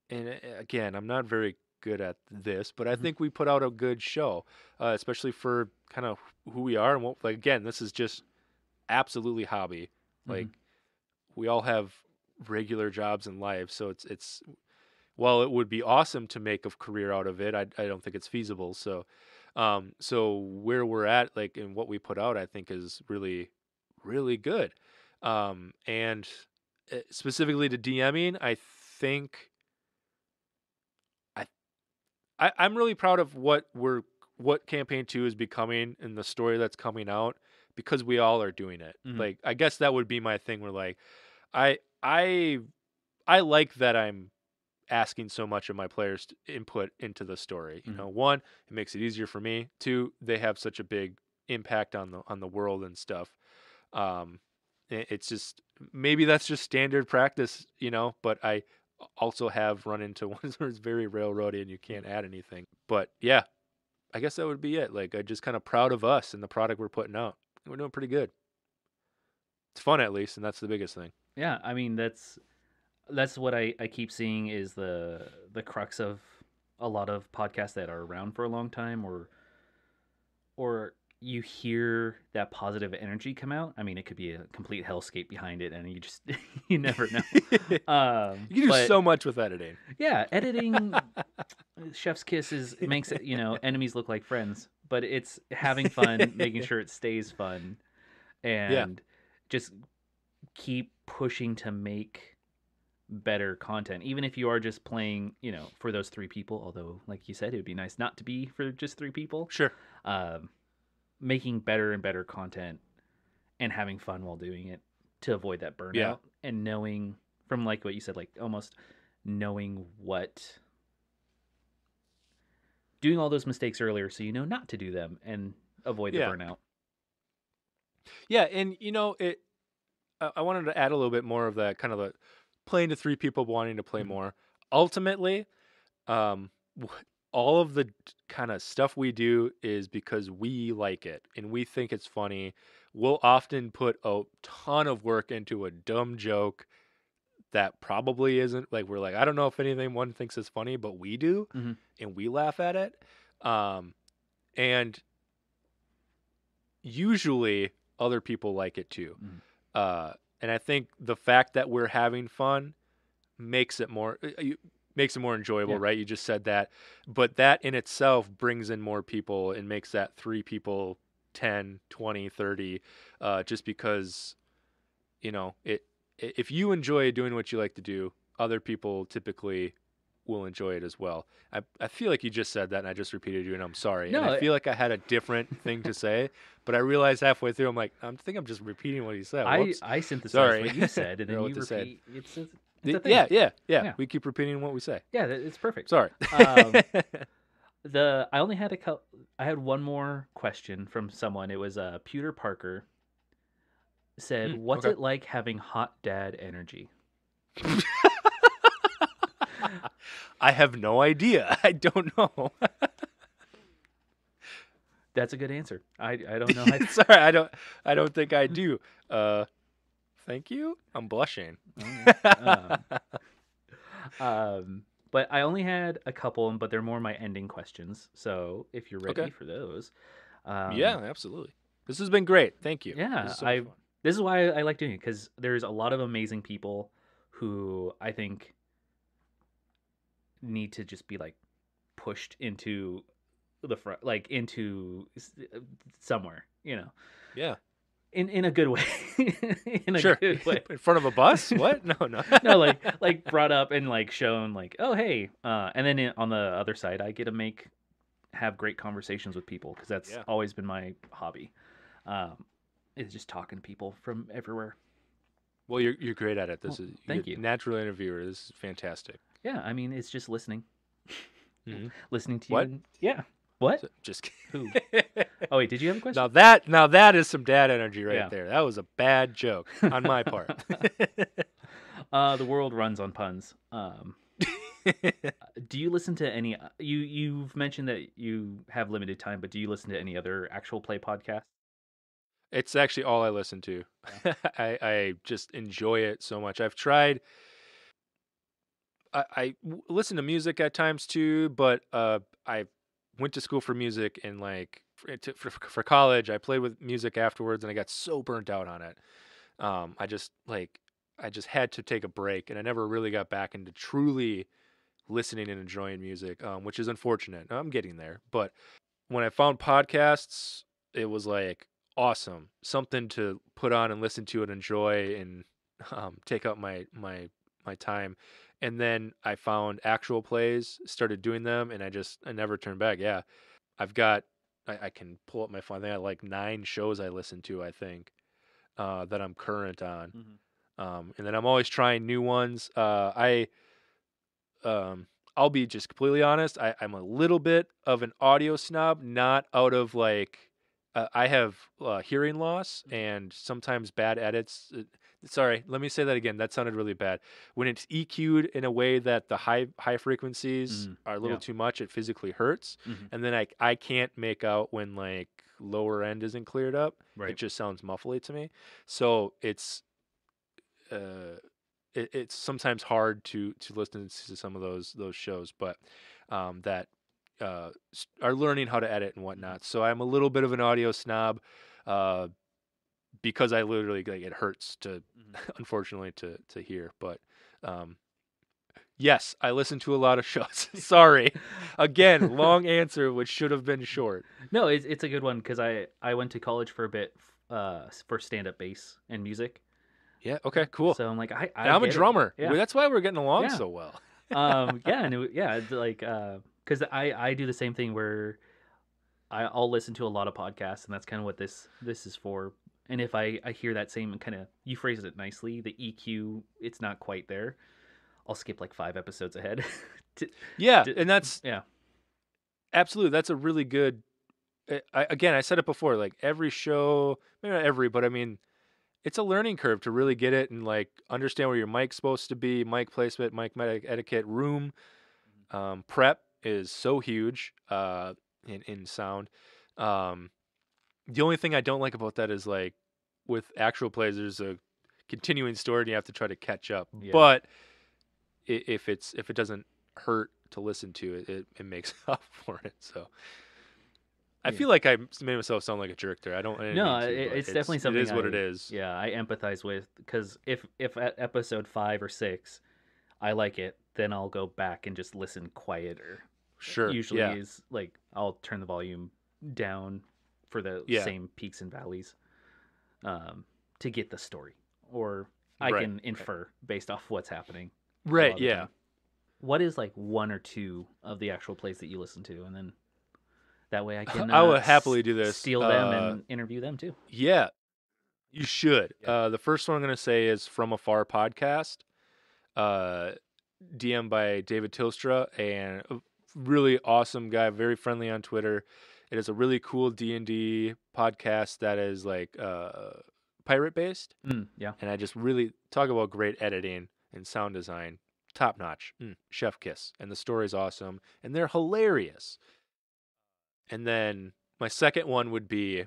And again, I'm not very good at this, but I think we put out a good show, especially for kind of who we are and what. Like again, this is just absolutely hobby. Like we all have regular jobs in life, so it's. While it would be awesome to make a career out of it, I don't think it's feasible. So, so where we're at, like in what we put out, I think is really, really good. And specifically to DMing, I think I'm really proud of what campaign 2 is becoming and the story that's coming out because we all are doing it. Like I guess that would be my thing. Where like I like that I'm asking so much of my players' input into the story. You know, one, it makes it easier for me. Two, they have such a big impact on the world and stuff. It's just maybe that's just standard practice, but I also have run into ones where it's very railroady and you can't add anything. But yeah, I guess that would be it. Like I'm just kind of proud of us and the product we're putting out. We're doing pretty good. It's fun at least, and that's the biggest thing. Yeah, I mean that's what I keep seeing is the crux of a lot of podcasts that are around for a long time, or you hear that positive energy come out. I mean, it could be a complete hellscape behind it, and you just you never know. You can do so much with editing. Yeah, editing, chef's kiss makes it enemies look like friends, but it's having fun, making sure it stays fun, and just keep pushing to make better content, even if you are just playing for those 3 people, although like you said it would be nice not to be for just 3 people. Sure. Making better and better content and having fun while doing it to avoid that burnout, and knowing from like what you said, like almost knowing what doing all those mistakes earlier so not to do them and avoid the burnout. Yeah, and it I wanted to add a little bit more of that kind of the playing to 3 people wanting to play more. Ultimately, all of the kind of stuff we do is because we like it and we think it's funny. We'll often put a ton of work into a dumb joke that probably isn't. Like we're like, I don't know if anyone thinks it's funny, but we do, and we laugh at it. And usually other people like it too. And I think the fact that we're having fun makes it more enjoyable, right? You just said that. But that in itself brings in more people and makes that 3 people 10, 20, 30, just because, if you enjoy doing what you like to do, other people typically will enjoy it as well. I feel like you just said that and I just repeated you and I'm sorry. No, and I feel like I had a different thing to say, but I realized halfway through, I'm like, I think I'm just repeating what he said. I synthesized what you said and then you repeat. It's a thing. Yeah. We keep repeating what we say. Yeah, it's perfect. Sorry. I only had I had one more question from someone. It was Pewter Parker said, "What's it like having hot dad energy?" I have no idea. I don't know. That's a good answer. I don't know. Sorry, I don't think I do. Thank you. I'm blushing. But I only had a couple, but they're more my ending questions. So if you're ready for those, yeah, absolutely. This has been great. Thank you. Yeah, this is this is why I like doing it, because there's a lot of amazing people who I think need to just be like pushed into the front, like into somewhere, Yeah. in a good way, in a Sure. good way. In front of a bus? What? No, no. No, like brought up and like shown like, oh hey, and then on the other side, I get to have great conversations with people because that's Yeah. always been my hobby. Is just talking to people from everywhere. Well, you're great at it. Well, thank you. Natural interviewer. This is fantastic. Yeah, I mean, it's just listening. Mm-hmm. Listening to What? you. Yeah. What? So, just Who? kidding. Oh wait, did you have a question? Now that is some dad energy right Yeah. there. That was a bad joke on my part. The world runs on puns. Do you listen to any? You've mentioned that you have limited time, but do you listen to any other actual play podcasts? It's actually all I listen to. I just enjoy it so much. I've tried. I listen to music at times too, but I went to school for music and like for college, I played with music afterwards, and I got so burnt out on it. I just had to take a break, and I never really got back into truly listening and enjoying music, which is unfortunate. I'm getting there, but when I found podcasts, it was like awesome, something to put on and listen to and enjoy and take up my time. And then I found actual plays, started doing them, and I never turned back. Yeah, I've got I can pull up my phone. I think I like 9 shows I listen to. I think that I'm current on, and then I'm always trying new ones. I'll be just completely honest. I'm a little bit of an audio snob, not out of like I have hearing loss and sometimes bad edits. Sorry, let me say that again. That sounded really bad. When it's EQ'd in a way that the high frequencies are a little Yeah. too much, it physically hurts. And then I can't make out when like lower end isn't cleared up. Right. It just sounds muffly to me. So it's it's sometimes hard to listen to some of those shows, but that are learning how to edit and whatnot. So I'm a little bit of an audio snob because I literally like it hurts to unfortunately to hear. But yes, I listen to a lot of shows. Sorry, again, long answer which should have been short. No, it's a good one because I went to college for a bit for stand up bass and music. Yeah. Okay. Cool. So I'm like and I'm a drummer. Yeah. That's why we're getting along Yeah. so well. Yeah, and it's like because I do the same thing where I'll listen to a lot of podcasts, and that's kind of what this is for. And if I hear that same kind of, you phrased it nicely, the EQ, it's not quite there, I'll skip like 5 episodes ahead. And that's yeah, absolutely, that's a really good. Again, I said it before. Like every show, maybe not every, but I mean, it's a learning curve to really get it and like understand where your mic's supposed to be, mic placement, mic etiquette, room prep is so huge in sound. The only thing I don't like about that is like with actual plays, there's a continuing story and you have to try to catch up. Yeah. But if it doesn't hurt to listen to it makes up for it. So I feel like I made myself sound like a jerk there. I don't. No, it's definitely something. It is what it is. Yeah, I empathize with because if at episode 5 or 6, I like it, then I'll go back and just listen quieter. Sure. Usually is like I'll turn the volume down for the same peaks and valleys, to get the story, or I can infer based off what's happening. Right. Yeah. What is like 1 or 2 of the actual plays that you listen to, and then that way I can I would happily do this. Steal them and interview them too. Yeah, you should. Yeah. The first one I'm going to say is From Afar podcast, DM by David Tilstra, and a really awesome guy, very friendly on Twitter. It is a really cool D&D podcast that is like pirate based. Yeah. And I just really talk about great editing and sound design, top notch, chef kiss. And the story's awesome, and they're hilarious. And then my second one would be,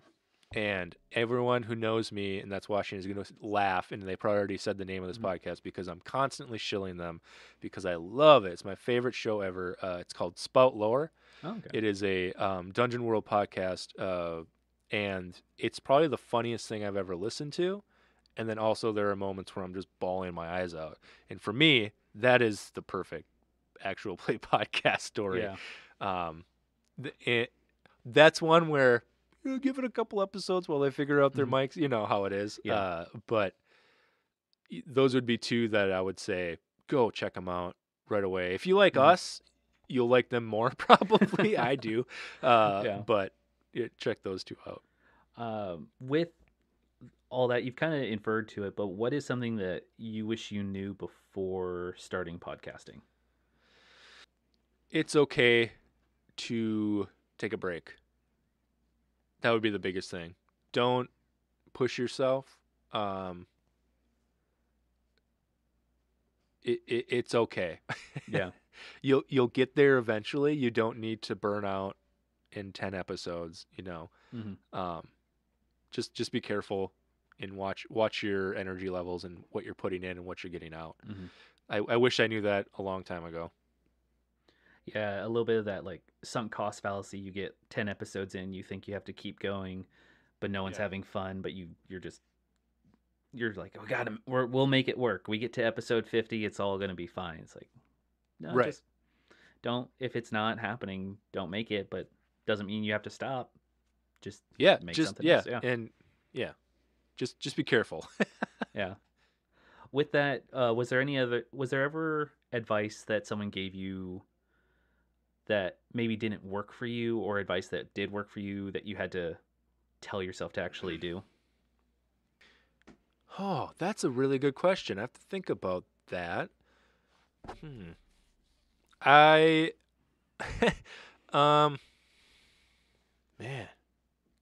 and everyone who knows me and that's watching is going to laugh, and they probably already said the name of this podcast because I'm constantly shilling them because I love it. It's my favorite show ever. It's called Spout Lore. Oh, okay. It is a Dungeon World podcast, and it's probably the funniest thing I've ever listened to. And then also there are moments where I'm just bawling my eyes out. And for me, that is the perfect actual play podcast story. Yeah. Um, that's one where give it a couple episodes while they figure out their mics. You know how it is. Yeah. But those would be two that I would say go check them out right away. If you like us, you'll like them more probably. I do. Yeah. But check those two out. With all that, you've kind of inferred to it, but what is something that you wish you knew before starting podcasting? It's okay to take a break. That would be the biggest thing. Don't push yourself. It's okay. Yeah. You'll get there eventually. You don't need to burn out in 10 episodes, you know. Just be careful and watch your energy levels and what you're putting in and what you're getting out. I wish I knew that a long time ago. Yeah, a little bit of that like sunk cost fallacy. You get 10 episodes in, you think you have to keep going, but no one's having fun, but you're like, we'll make it work. We get to episode 50, it's all going to be fine. It's like, no, just don't, if it's not happening, don't make it, but doesn't mean you have to stop. Just make something else. Yeah. And just be careful. Yeah. With that, was there ever advice that someone gave you that maybe didn't work for you, or advice that did work for you that you had to tell yourself to actually do? Oh, that's a really good question. I have to think about that. Man,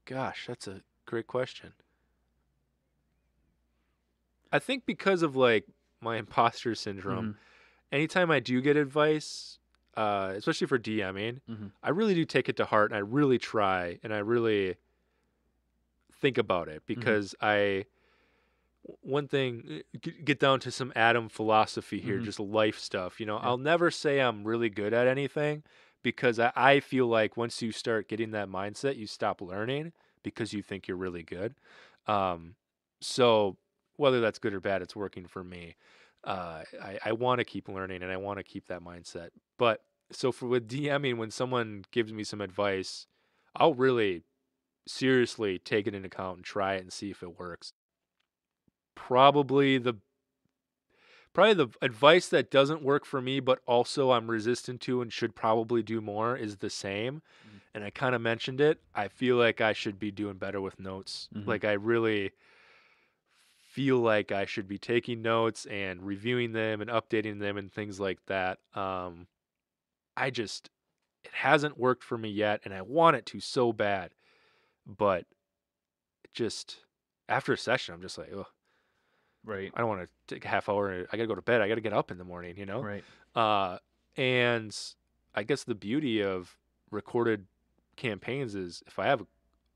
gosh, that's a great question. I think because of like my imposter syndrome, anytime I do get advice, especially for DMing, I really do take it to heart, and I really try, and I really think about it, because one thing, get down to some Adam philosophy here, just life stuff. You know, I'll never say I'm really good at anything, because I feel like once you start getting that mindset, you stop learning because you think you're really good. So whether that's good or bad, it's working for me. I want to keep learning, and I want to keep that mindset. But so with DMing, when someone gives me some advice, I'll really seriously take it into account and try it and see if it works. Probably the advice that doesn't work for me, but also I'm resistant to and should probably do more, is the same. And I kind of mentioned it. I feel like I should be doing better with notes. Like, I really feel like I should be taking notes and reviewing them and updating them and things like that. It hasn't worked for me yet, and I want it to so bad. But just after a session, I'm just like, oh, right. I don't want to take a half hour. I got to go to bed. I got to get up in the morning, you know? Right. And I guess the beauty of recorded campaigns is if I have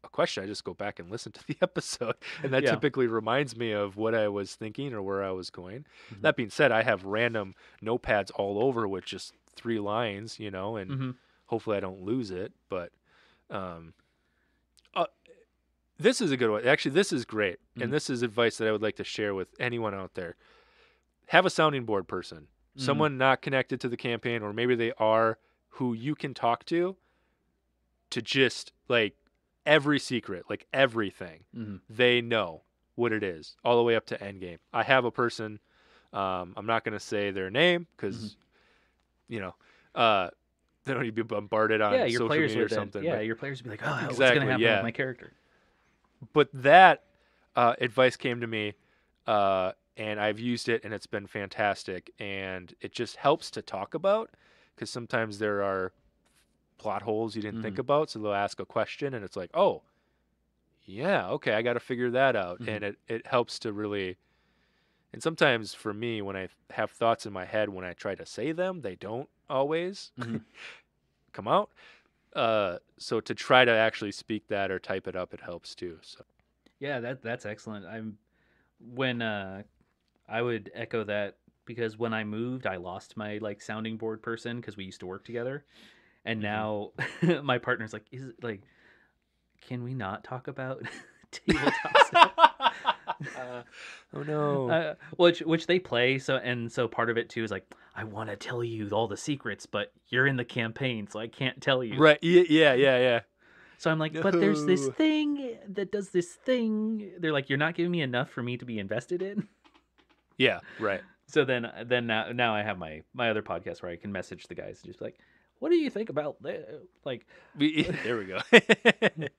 a question, I just go back and listen to the episode. And that typically reminds me of what I was thinking or where I was going. That being said, I have random notepads all over with just 3 lines, you know, and hopefully I don't lose it. But this is a good one. Actually, this is great. And this is advice that I would like to share with anyone out there. Have a sounding board person, someone not connected to the campaign, or maybe they are, who you can talk to just like every secret, like everything. They know what it is all the way up to endgame. I have a person, I'm not going to say their name because, you know, they don't need to be bombarded on social media or something. Your players would be like, oh, what's going to happen with my character? But that advice came to me, and I've used it, and it's been fantastic. And it just helps to talk about, because sometimes there are plot holes you didn't think about. So they'll ask a question, and it's like, oh, yeah, okay, I got to figure that out. And it helps to really. And sometimes for me, when I have thoughts in my head, when I try to say them, they don't always come out. So to try to actually speak that or type it up, it helps too. So yeah, that's excellent. I would echo that, because when I moved, I lost my like sounding board person, because we used to work together, and now my partner's like, is it like, can we not talk about tabletop stuff? Oh no. Which they play. So part of it too is like, I want to tell you all the secrets, but you're in the campaign, so I can't tell you. Right. Yeah. So I'm like, No. but there's this thing that does this thing. They're like, you're not giving me enough for me to be invested in. Yeah. Right. So then now I have my other podcast where I can message the guys and just be like, what do you think about this? Like, There we go.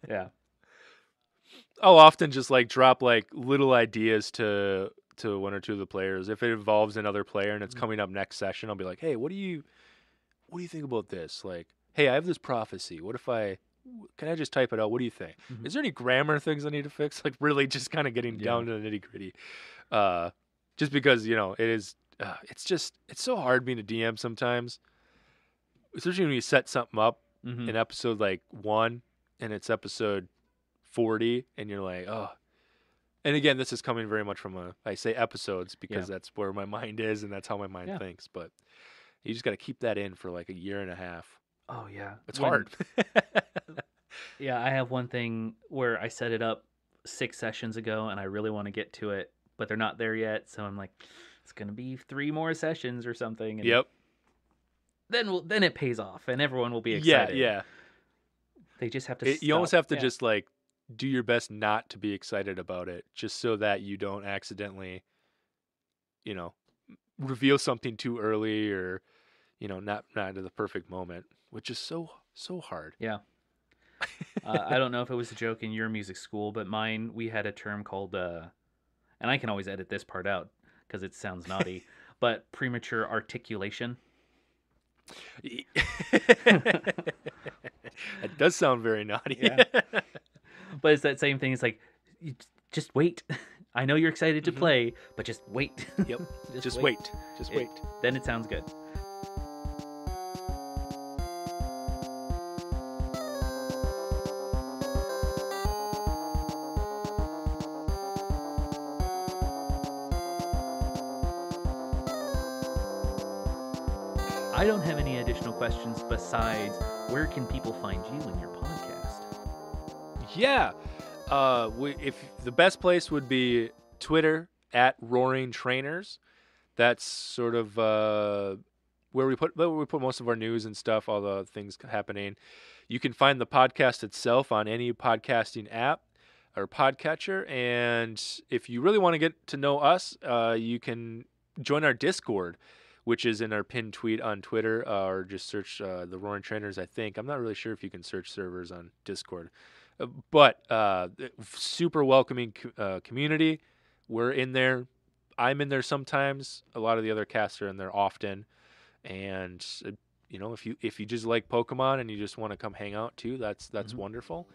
yeah. I'll often just like drop like little ideas to one or two of the players. If it involves another player and it's coming up next session, I'll be like, hey, what do you think about this? Like, hey, I have this prophecy. Can I just type it out? What do you think? Mhm. Is there any grammar things I need to fix? Like really just kind of getting down to the nitty gritty. Just because, it is, it's so hard being a DM sometimes, especially when you set something up in episode like 1 and it's episode 40 and you're like, oh. And again, this is coming very much from I say episodes because that's where my mind is and that's how my mind thinks. But you just got to keep that in for like a year and a half. Oh yeah, It's hard. Yeah, I have one thing where I set it up 6 sessions ago and I really want to get to it, but they're not there yet. So I'm like, it's gonna be 3 more sessions or something. And Yep. Then it pays off and everyone will be excited. Yeah. They just have to. You almost have to just like do your best not to be excited about it, just so that you don't accidentally, reveal something too early or, not at the perfect moment, which is so hard. Yeah. I don't know if it was a joke in your music school, but mine, we had a term called, and I can always edit this part out because it sounds naughty, but premature articulation. It does sound very naughty. Yeah. But it's that same thing. It's like, just wait. I know you're excited to play, but just wait. Yep. Just wait. Just wait. Then it sounds good. I don't have any additional questions besides where can people find you in your podcast? Yeah. If the best place would be Twitter at Roaring Trainers. That's sort of where we put most of our news and stuff, all the things happening. You can find the podcast itself on any podcasting app or podcatcher. And if you really want to get to know us, you can join our Discord, which is in our pinned tweet on Twitter, or just search the Roaring Trainers, I think. I'm not really sure if you can search servers on Discord. But super welcoming community. We're in there. I'm in there sometimes. A lot of the other casts are in there often. And, if you just like Pokemon and you just want to come hang out too, that's wonderful.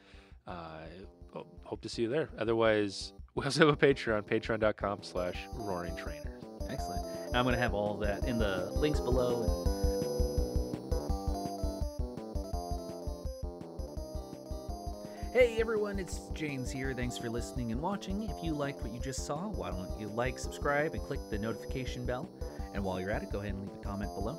Hope to see you there. Otherwise, we also have a Patreon, patreon.com/Roaring Trainers. Excellent. I'm going to have all of that in the links below. Hey everyone, it's James here. Thanks for listening and watching. If you liked what you just saw, why don't you like, subscribe, and click the notification bell. And while you're at it, go ahead and leave a comment below.